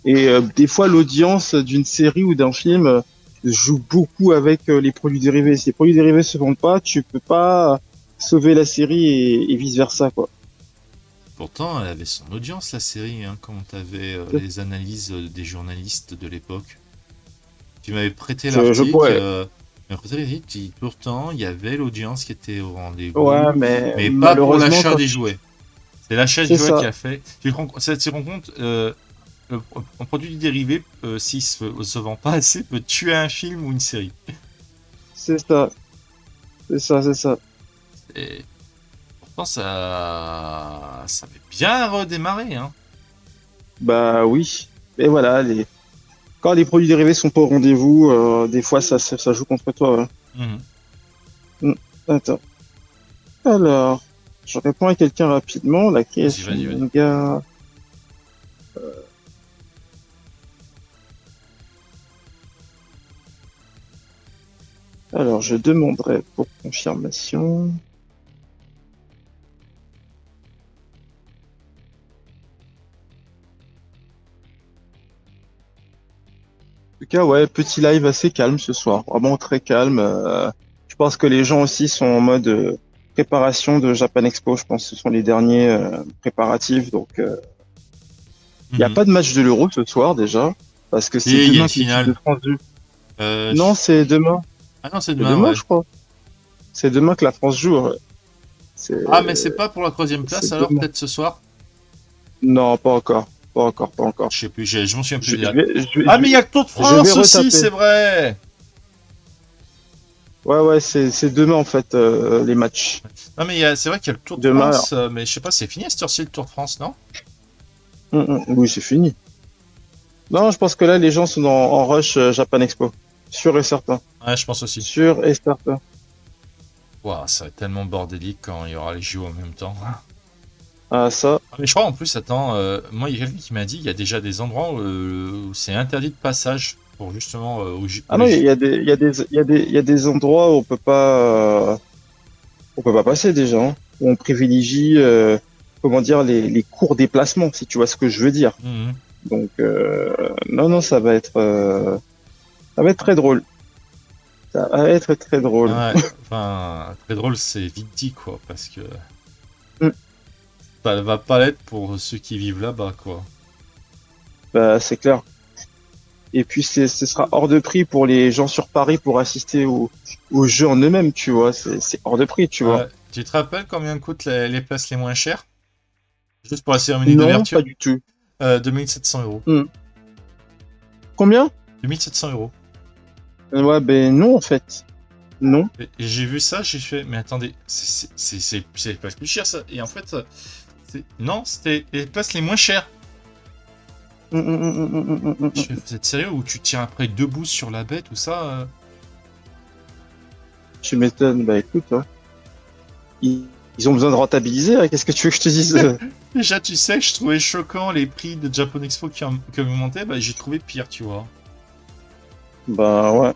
Et des fois, l'audience d'une série ou d'un film joue beaucoup avec les produits dérivés. Si les produits dérivés se vendent pas, tu peux pas sauver la série et vice versa, quoi. Pourtant, elle avait son audience, la série, hein, quand t'avais les analyses des journalistes de l'époque. Tu m'avais prêté Je l'article, pourrais. tu m'as prêté l'article, tu dis, pourtant, il y avait l'audience qui était au Ouais, rendez-vous, mais mais pas pour malheureusement, l'achat quand des jouets. C'est l'achat des c'est jouets qui ça, a fait. Tu te rends compte, un produit dérivé, s'il se vend pas assez, peut tuer un film ou une série. c'est ça, c'est ça. Et pourtant, ça avait bien redémarré, hein. Bah oui. Et voilà, quand les produits dérivés sont pas au rendez-vous, des fois ça joue contre toi. Ouais. Mhm. Hmm. Attends. Alors, je réponds à quelqu'un rapidement. La Vas-y, création vas-y, de vas-y. manga. Alors, je demanderai pour confirmation. En tout cas, ouais, petit live assez calme ce soir. Vraiment très calme. Je pense que les gens aussi sont en mode préparation de Japan Expo. Je pense que ce sont les derniers préparatifs. Donc, il n'y a Mhm. pas de match de l'Euro ce soir déjà. Parce que c'est Et il y a une demain que l'équipe de finale. France joue. Euh, Non, c'est demain. Ah non, c'est C'est demain, demain, ouais. je crois. C'est demain que la France joue. Ouais. C'est Ah, mais c'est pas pour la troisième place, c'est alors, demain. peut-être ce soir? Non, pas encore. Pas encore, pas encore. Je sais plus, je m'en souviens plus Je, des je dates. vais, je, vais, Ah, je mais il vais y a le Tour de je vais France aussi, retaper. c'est vrai! Ouais, ouais, c'est demain en fait les matchs. Non, mais c'est vrai qu'il y a le Tour de Demain, alors. France, mais je sais pas, c'est fini à cette heure-ci, le Tour de France, non? Oui, c'est fini. Non, je pense que là, les gens sont en rush Japan Expo. Sûr et certain. Ouais, je pense aussi. Sûr et certain. Waouh, ça va être tellement bordélique quand il y aura les JO en même temps. Ah, ça. Ah, mais je crois en plus, attends, moi il y a quelqu'un qui m'a dit il y a déjà des endroits où c'est interdit de passage pour justement pour Ah les non, J. il y a des endroits où on peut pas passer déjà. Hein. Où on privilégie, comment dire, les courts déplacements, si tu vois ce que je veux dire. Mhm. Donc, non, non, ça va être très drôle. Ça va être très drôle. Ah ouais, enfin, très drôle, c'est vite dit quoi, parce que Mm. ça va pas l'être pour ceux qui vivent là-bas quoi. Bah, c'est clair. Et puis ce sera hors de prix pour les gens sur Paris pour assister au jeu en eux-mêmes, tu vois. C'est hors de prix, tu vois. Tu te rappelles combien coûtent les places les moins chères? Juste pour la cérémonie Non, pas d'ouverture? du tout. 2700 €. Hmm. Combien? 2700 €. Ouais, ben non, en fait. Non. Et j'ai vu ça, j'ai fait, mais attendez, c'est pas plus cher ça. Et en fait, non, c'était les places les moins chères. Je fais, vous êtes sérieux ou tu tiens après debout sur la baie, tout ça Tu m'étonnes. Bah écoute, hein. Ils ont besoin de rentabiliser, hein. Qu'est-ce que tu veux que je te dise? Déjà, tu sais que je trouvais choquant les prix de Japan Expo qui augmentaient, bah j'ai trouvé pire, tu vois. Bah ouais.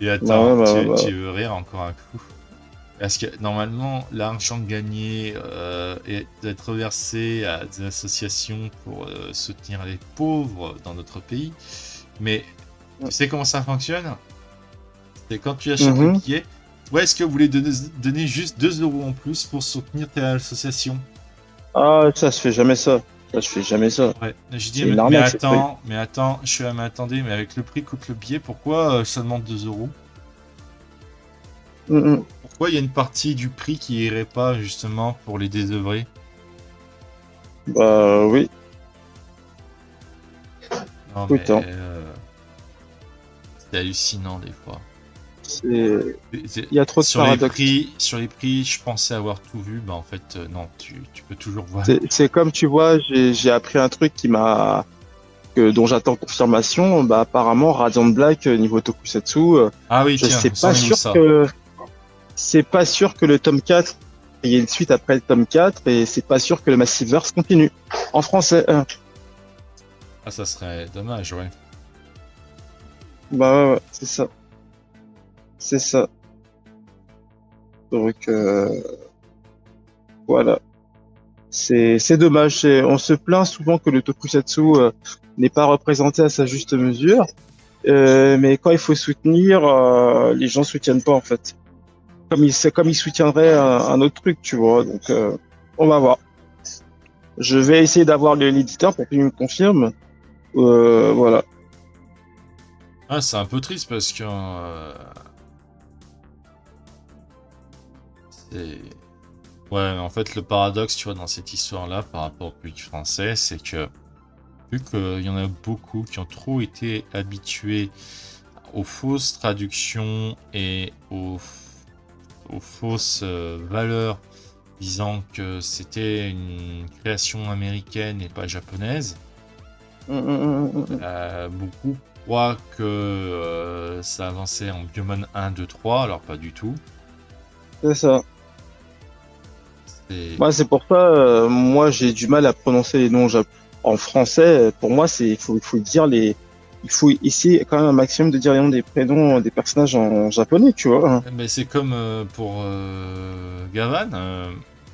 Et Bah attends, ouais, tu veux rire encore un coup. Parce que normalement, l'argent gagné est d'être versé à des associations pour soutenir les pauvres dans notre pays. Mais tu sais comment ça fonctionne? C'est quand tu achètes le Mhm. billet, ouais, est-ce que vous voulez donner juste 2 € en plus pour soutenir telle association? Ah, ça se fait jamais ça. Ça se fait jamais ça. Ouais, j'ai dit, C'est une mais arnaque, c'est pas... attends, je suis là, mais attendez, mais avec le prix coûte le billet, pourquoi ça demande 2 €? Mhm. Pourquoi il y a une partie du prix qui irait pas justement pour les désœuvrés? Bah oui. Non, mais Écoute, hein. c'est hallucinant des fois. Il y a trop de paradoxes. Sur les prix, je pensais avoir tout vu, bah en fait, non, tu peux toujours voir. C'est comme tu vois, j'ai appris un truc dont j'attends confirmation. Bah apparemment Radiant Black niveau Tokusatsu, Ah oui, je tiens, sais c'en pas est où sûr ça? que c'est pas sûr que le tome 4 il y ait une suite après le tome 4 et c'est pas sûr que le Massiveverse continue en français. Ah, ça serait dommage, ouais. Bah ouais, c'est ça. C'est ça. Donc Voilà. C'est dommage. On se plaint souvent que le tokusatsu n'est pas représenté à sa juste mesure. Mais quand il faut soutenir, les gens soutiennent pas en fait. C'est comme ils soutiendraient un autre truc, tu vois. Donc, on va voir. Je vais essayer d'avoir l'éditeur pour qu'il me confirme. Voilà. Ah, c'est un peu triste parce que c'est... Ouais, mais en fait, le paradoxe, tu vois, dans cette histoire-là, par rapport au public français, c'est que vu qu'il y en a beaucoup qui ont trop été habitués aux fausses traductions et aux fausses valeurs disant que c'était une création américaine et pas japonaise, beaucoup croient que ça avançait en Biomon 1, 2, 3, alors pas du tout. C'est ça. C'est... Moi, c'est pour ça, moi, j'ai du mal à prononcer les noms en français. Pour moi, il faut dire il faut essayer quand même un maximum de dire les noms des prénoms des personnages en japonais, tu vois. Mais c'est comme pour Gavan,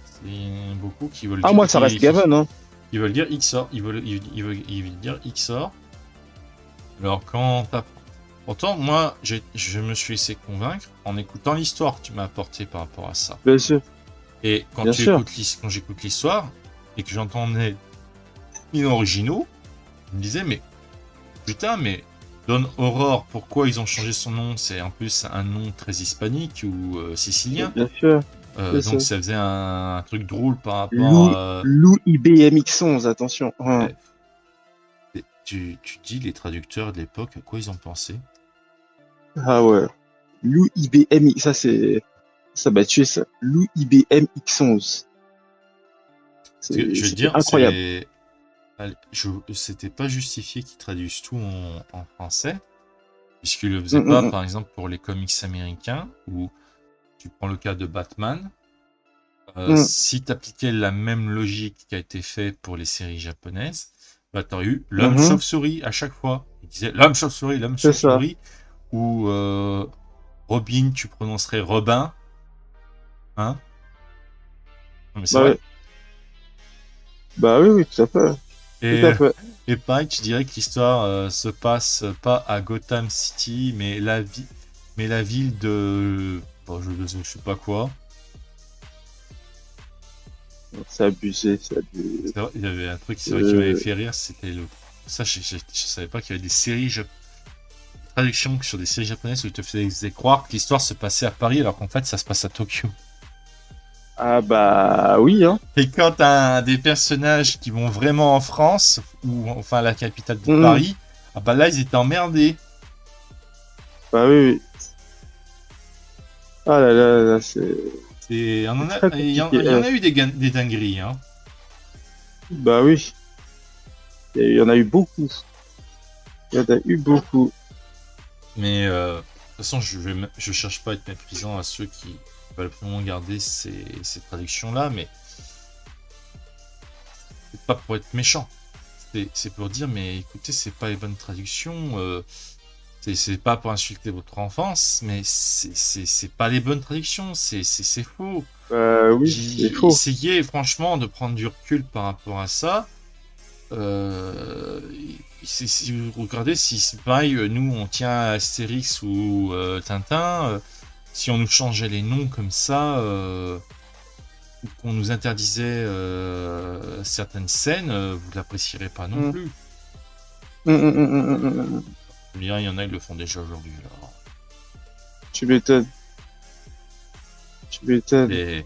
c'est beaucoup qui veulent Ah, dire, moi, ça reste Gavan, hein. ils veulent dire XOR, ils veulent dire XOR. Alors quand pourtant moi je me suis laissé convaincre en écoutant l'histoire que tu m'as apporté par rapport à ça. Bien sûr. Et quand Bien sûr. quand j'écoute l'histoire et que j'entendais les originaux, je me disais mais putain mais Don Aurore, pourquoi ils ont changé son nom? C'est en plus un nom très hispanique ou sicilien. Bien sûr. Bien sûr. Donc ça faisait un truc drôle par rapport Lou, à... Lou IBMX11, attention. Tu dis les traducteurs de l'époque, à quoi ils ont pensé? Ah ouais. Lou IBMX, ça m'a tué ça. Lou IBMX11. Je veux C'était dire, incroyable. c'était pas justifié qu'ils traduisent tout en français, puisqu'ils le faisaient pas, par exemple, pour les comics américains, où tu prends le cas de Batman, si tu appliquais la même logique qui a été faite pour les séries japonaises, bah, tu aurais eu l'homme chauve-souris à chaque fois. Il disait l'homme C'est ça. chauve-souris, ou Robin, tu prononcerais Robin. Hein? Non, mais c'est vrai. Ouais. Bah oui, oui, tout à fait. Tout à fait. Et pareil, tu dirais que l'histoire se passe pas à Gotham City, mais la ville de... Bon, je sais pas quoi. C'est abusé, c'est abusé. C'est vrai, il y avait un truc, c'est vrai, qui m'avait fait rire, c'était le... Ça, je savais pas qu'il y avait des séries traductions sur des séries japonaises où ils te faisaient croire que l'histoire se passait à Paris alors qu'en fait ça se passe à Tokyo. Ah bah oui, hein. Et quand t'as des personnages qui vont vraiment en France, ou enfin à la capitale de Paris, ah bah là ils étaient emmerdés. Bah oui, oui. Ah là là, là c'est... Il y en compliqué. a eu des dingueries, hein. Bah oui. Il y en a eu beaucoup. Il y en a eu beaucoup. Mais de toute façon, je cherche pas à être méprisant à ceux qui veulent vraiment garder ces traductions-là, mais c'est pas pour être méchant. C'est pour dire, mais écoutez, c'est pas les bonnes traductions. C'est pas pour insulter votre enfance, mais c'est pas les bonnes traductions. C'est faux. Oui, c'est faux. Essayez franchement de prendre du recul par rapport à ça. Si vous regardez, si c'est pareil, nous on tient à Astérix ou Tintin, si on nous changeait les noms comme ça, ou qu'on nous interdisait certaines scènes, vous l'apprécierez pas non plus. Il y en a, ils le font déjà aujourd'hui. Tu m'étonnes. Tu m'étonnes. Et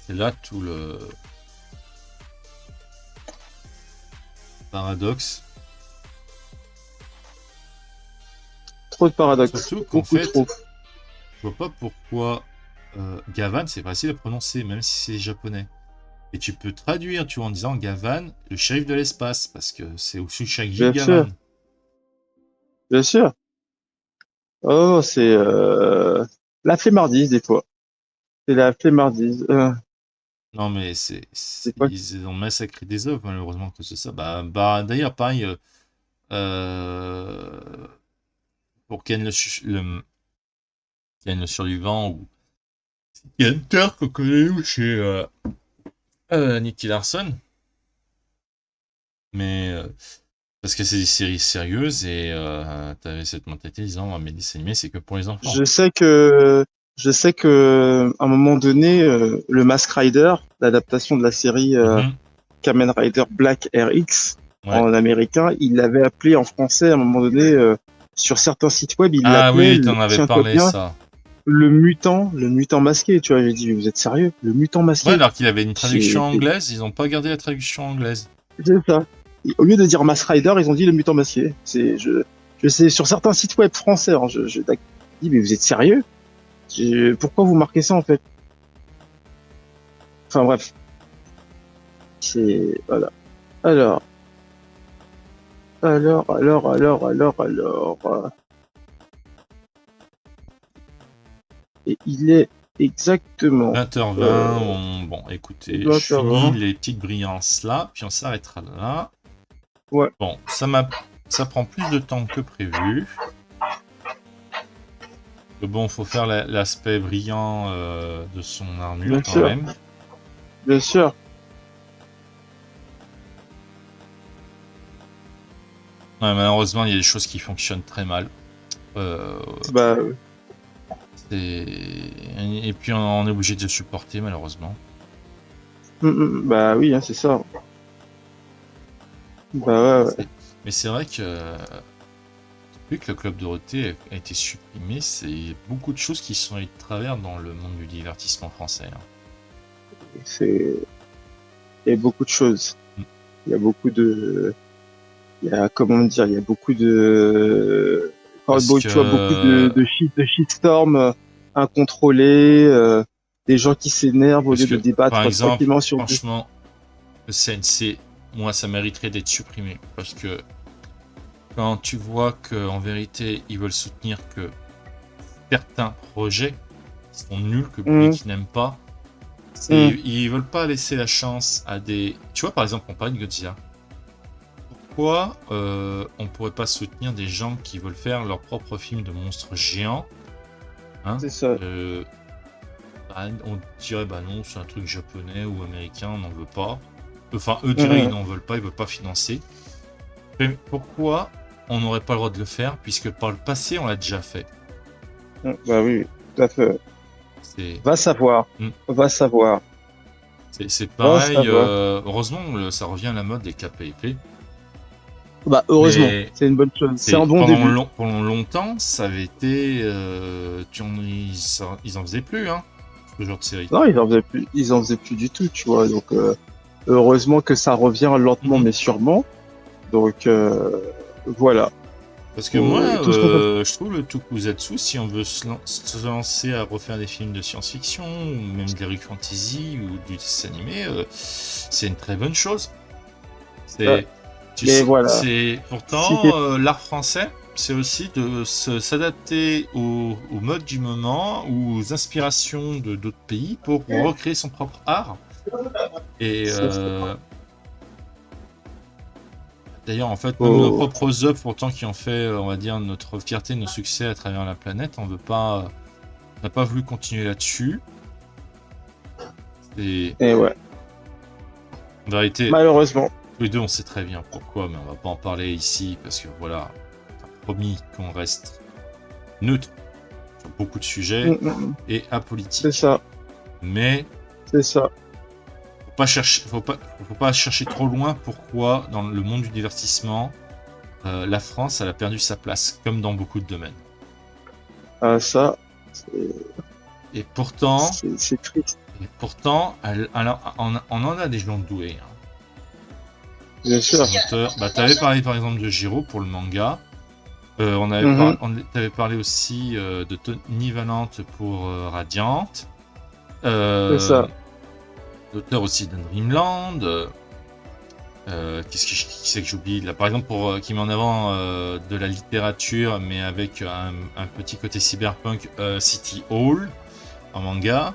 c'est là tout le paradoxe. Trop de paradoxes. Surtout qu'en Beaucoup fait, trop. je vois pas pourquoi Gavan c'est facile à prononcer, même si c'est japonais. Et tu peux traduire, tu vois, en disant Gavan, le shérif de l'espace, parce que c'est Ushushagi Bien Gavan. sûr. Bien sûr. Oh, c'est la flemmardise des fois. C'est la flemmardise. Non, mais ils ont massacré des œuvres, malheureusement, que c'est ça. Bah d'ailleurs, pareil, pour Ken le survivant, ou Il y a Hunter qu'on connaît nous chez Nicky Larson. Mais parce que c'est des séries sérieuses et t'avais cette mentalité disant mais les dessins animés c'est que pour les enfants. Je sais que à un moment donné, le Mask Rider, l'adaptation de la série Mhm. Kamen Rider Black RX Ouais. en américain, il l'avait appelé en français à un moment donné sur certains sites web, il Ah l'appelait, oui, t'en avais tiens-toi parlé bien, ça. le mutant masqué. Tu vois, j'ai dit, mais vous êtes sérieux? Le mutant Ouais, masqué? alors qu'il avait une traduction J'ai- anglaise, ils ont pas gardé la traduction anglaise. C'est ça. Au lieu de dire Mask Rider, ils ont dit le mutant masqué. Je sais, sur certains sites web français, hein, je dis, mais vous êtes sérieux? Pourquoi vous marquez ça en fait? Enfin bref, voilà. Alors, alors. Et il est exactement 20h20, bon, écoutez, je 20h20. finis les petites brillances là, puis on s'arrêtera là. Ouais. Bon, ça prend plus de temps que prévu. Mais bon, faut faire l'aspect brillant de son armure Bien quand sûr. même. Bien sûr. Ouais, malheureusement, il y a des choses qui fonctionnent très mal. Bah, Et puis on est obligé de supporter malheureusement. bah oui, hein, c'est ça. Bah ouais. Mais c'est vrai que depuis que le Club Dorothée a été supprimé, c'est beaucoup de choses qui sont allées de travers dans le monde du divertissement français. Hein. Il y a beaucoup de choses. Il y a beaucoup de, il y a, comment dire, il y a beaucoup de, tu vois, beaucoup de shitstorm incontrôlés, des gens qui s'énervent au Parce lieu que, de débattre par exemple, tranquillement sur franchement, le CNC, moi, ça mériterait d'être supprimé. Parce que quand tu vois qu'en vérité, ils veulent soutenir que certains projets sont nuls, que le public n'aime pas, ils veulent pas laisser la chance à des... Tu vois, par exemple, on parle de Godzilla. Pourquoi on pourrait pas soutenir des gens qui veulent faire leur propre film de monstres géants, hein? C'est ça. On dirait bah non, c'est un truc japonais ou américain, on n'en veut pas. Enfin, eux diraient ils n'en veulent pas, ils veulent pas financer. Mais pourquoi on n'aurait pas le droit de le faire, puisque par le passé on l'a déjà fait? Bah oui, tout à fait. Va savoir. Va savoir. C'est pareil, heureusement ça revient à la mode des KPIP. Bah heureusement, c'est une bonne chose. C'est un bon début. Pendant longtemps, ça avait été... ils en faisaient plus, hein, ce genre de série. Non, ils en faisaient plus du tout, tu vois. Donc heureusement que ça revient lentement mais sûrement. Donc voilà. Parce que moi, je trouve le Tokusatsu, si on veut se lancer à refaire des films de science-fiction, ou même de l'heroic fantasy, ou du dessin animé, c'est une très bonne chose. Voilà. Pourtant, l'art français, c'est aussi de s'adapter au mode du moment, ou aux inspirations de d'autres pays, pour recréer son propre art. Et... D'ailleurs, en fait, même nos propres œuvres, pourtant, qui ont fait, on va dire, notre fierté, nos succès à travers la planète, on n'a pas voulu continuer là-dessus. Et ouais. En vérité, malheureusement. Tous les deux, on sait très bien pourquoi, mais on va pas en parler ici, parce que voilà, on a promis qu'on reste neutre sur beaucoup de sujets et apolitique. C'est ça. Mais... C'est ça. Faut pas chercher trop loin pourquoi dans le monde du divertissement la France elle a perdu sa place comme dans beaucoup de domaines. Ça. Et pourtant. C'est triste. Et pourtant, on en a des gens doués. Hein. Bien sûr. T'avais parlé par exemple de Giro pour le manga. T'avais parlé aussi de Tony Valente pour Radiant. C'est ça. L'auteur aussi d'un Dreamland. Qui c'est que j'oublie là, par exemple, qui met en avant de la littérature, mais avec un petit côté cyberpunk, City Hall en manga.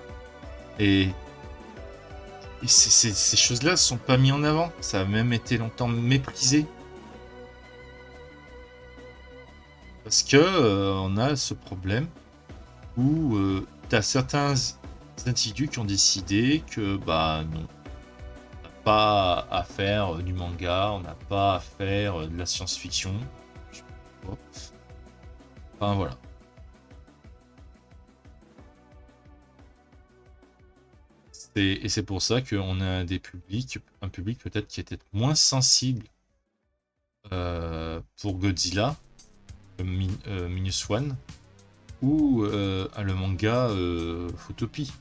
Et ces choses-là ne sont pas mises en avant. Ça a même été longtemps méprisé. Parce que on a ce problème où tu as certains des individus qui ont décidé que, bah, non, on n'a pas à faire du manga, on n'a pas à faire de la science-fiction. Je sais pas. Enfin, voilà. Et c'est pour ça qu'on a un public peut-être qui était moins sensible pour Godzilla, Minus One, ou le manga Futopie.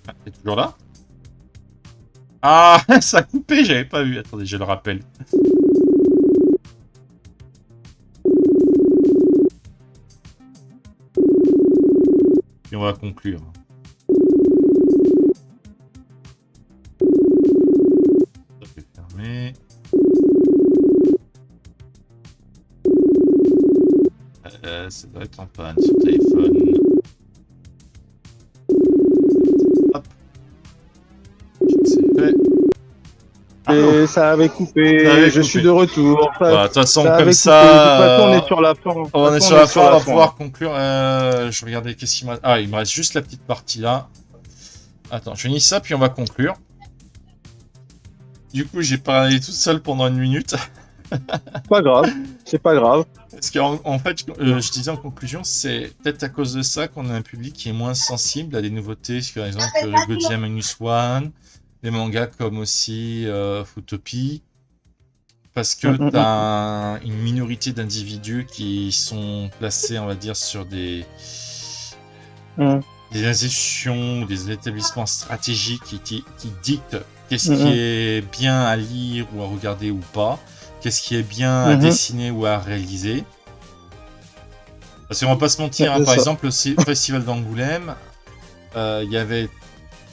Ah, t'es toujours là? Ah, ça a coupé, j'avais pas vu. Attendez, je le rappelle. Et on va conclure. Ça fait fermer. Ça doit être en panne sur téléphone. Hop. C'est fait. Et ça avait coupé, Ça avait je coupé. suis de retour. Voilà, de toute façon, Ça comme avait ça. coupé. De toute façon, on est sur la fin. On est sur la fin, on va pouvoir conclure. Je regardais qu'est-ce qu'il me reste. Ah, il me reste juste la petite partie là. Attends, je finis ça, puis on va conclure. Du coup, j'ai parlé toute seule pendant 1 minute. Pas grave, c'est pas grave. Parce qu'en fait, je disais en conclusion, c'est peut-être à cause de ça qu'on a un public qui est moins sensible à des nouveautés, par exemple Godzilla Minus One, des mangas comme aussi Futopie. Parce que t'as une minorité d'individus qui sont placés, on va dire, sur des institutions, des établissements stratégiques qui dictent qu'est-ce qui est bien à lire ou à regarder ou pas, qu'est-ce qui est bien à dessiner ou à réaliser. Parce qu'on va pas se mentir, par exemple, le Festival d'Angoulême, il y avait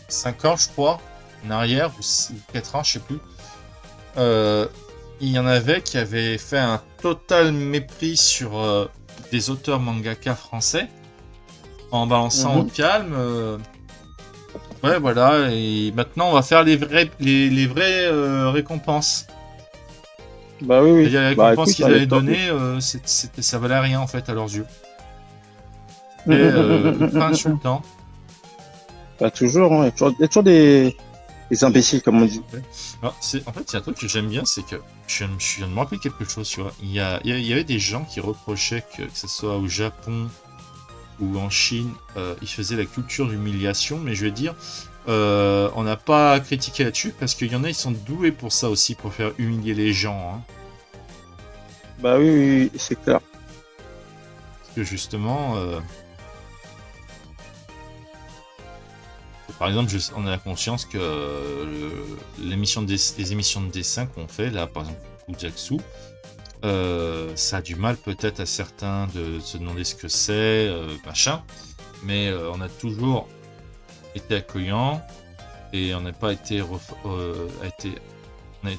5 ans, je crois, en arrière, ou 4 ans, je sais plus. Il y en avait qui avaient fait un total mépris sur des auteurs mangaka français en balançant au calme. Ouais, voilà, et maintenant on va faire les vraies récompenses. Bah oui, oui. C'est-à-dire les récompenses qu'ils avaient données, ça valait rien en fait à leurs yeux. C'était ultra insultant. Bah toujours, hein. Il y a toujours des imbéciles, comme on dit. Alors, en fait, il y a un truc que j'aime bien, c'est que je viens de me rappeler quelque chose, tu vois. Il y avait des gens qui reprochaient que ce soit au Japon ou en Chine, ils faisaient la culture d'humiliation, mais je vais dire, on n'a pas à critiquer là-dessus, parce qu'il y en a, ils sont doués pour ça aussi, pour faire humilier les gens. Hein. Bah oui, oui, c'est clair. Parce que justement... Par exemple, on a la conscience que les émissions de dessin qu'on fait, là, par exemple, Kujaksu, ça a du mal peut-être à certains de se demander ce que c'est, machin, mais on a toujours été accueillants et on n'a pas été... On n'a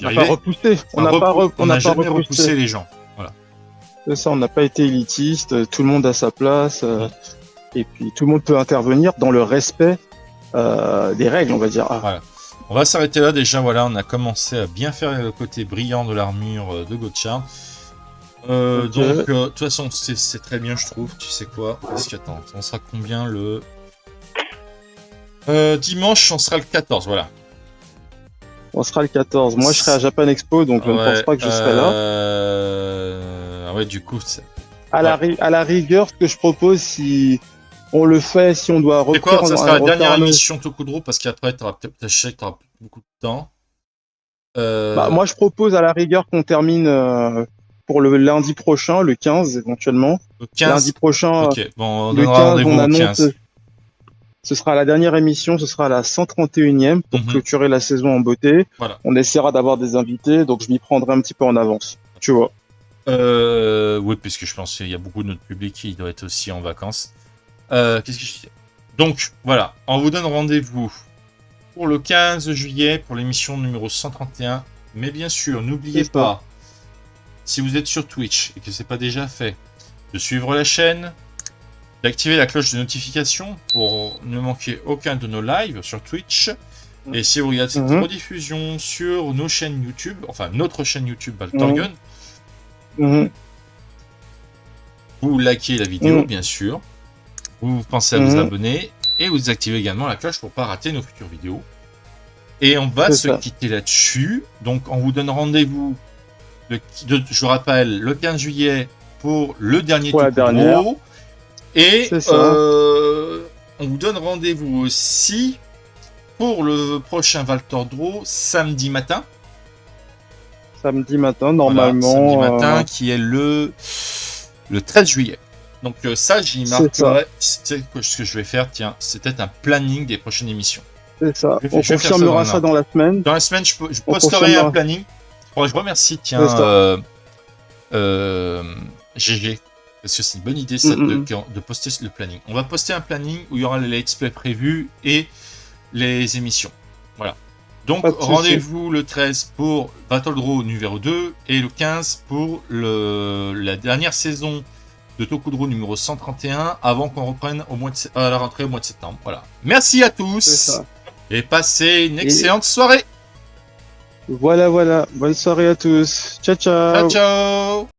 pas repoussé. On n'a jamais repoussé les gens. Voilà. C'est ça, on n'a pas été élitiste, tout le monde a sa place. Et puis tout le monde peut intervenir dans le respect des règles, on va dire. Voilà. On va s'arrêter là déjà, voilà, on a commencé à bien faire le côté brillant de l'armure de Gochard. Donc, de toute façon, c'est très bien, je trouve. Tu sais quoi? Parce que, attends, on sera combien le... dimanche, on sera le 14, voilà. On sera le 14. Moi, je serai à Japan Expo, donc je ne pense pas que je serai là. Ah ouais, du coup... À la rigueur, ce que je propose, si on le fait, si on doit reprendre... C'est quoi? Ça sera la dernière émission Tokudro, parce qu'après, tu auras beaucoup de temps. Bah, moi, je propose à la rigueur qu'on termine pour le lundi prochain, le 15 éventuellement. Le 15 lundi prochain, ok, bon, on le donnera 15, on annonce... 15. Ce sera la dernière émission, ce sera la 131e pour clôturer la saison en beauté. Voilà. On essaiera d'avoir des invités, donc je m'y prendrai un petit peu en avance, tu vois. Oui, puisque je pense qu'il y a beaucoup de notre public qui doit être aussi en vacances. Qu'est-ce que je disais? Donc, voilà, on vous donne rendez-vous pour le 15 juillet pour l'émission numéro 131. Mais bien sûr, n'oubliez pas, si vous êtes sur Twitch et que ce n'est pas déjà fait, de suivre la chaîne, d'activer la cloche de notification pour ne manquer aucun de nos lives sur Twitch. Et si vous regardez cette rediffusion sur nos chaînes YouTube, enfin notre chaîne YouTube Baltorgun, vous likez la vidéo, bien sûr. Vous pensez à vous abonner et vous activez également la cloche pour pas rater nos futures vidéos. Et on va se quitter là-dessus. Donc, on vous donne rendez-vous, je rappelle, le 15 juillet pour le dernier tour gros. Et on vous donne rendez-vous aussi pour le prochain Valtor Draw samedi matin. Samedi matin, normalement. Voilà, samedi matin, qui est le 13 juillet. Donc ça, j'y marquerai. C'est ce que je vais faire. Tiens, c'était un planning des prochaines émissions. C'est ça. On confirmera ça dans la semaine. Dans la semaine, je posterai un planning. Je remercie, tiens, GG. Parce que c'est une bonne idée ça, de poster le planning. On va poster un planning où il y aura les let's play prévus et les émissions. Voilà. Donc rendez-vous le 13 pour Battle Draw numéro 2 et le 15 pour la dernière saison de Tokudro numéro 131 avant qu'on reprenne à la rentrée au mois de septembre. Voilà. Merci à tous et passez une excellente soirée. Voilà. Bonne soirée à tous. Ciao, ciao. Ciao, ciao.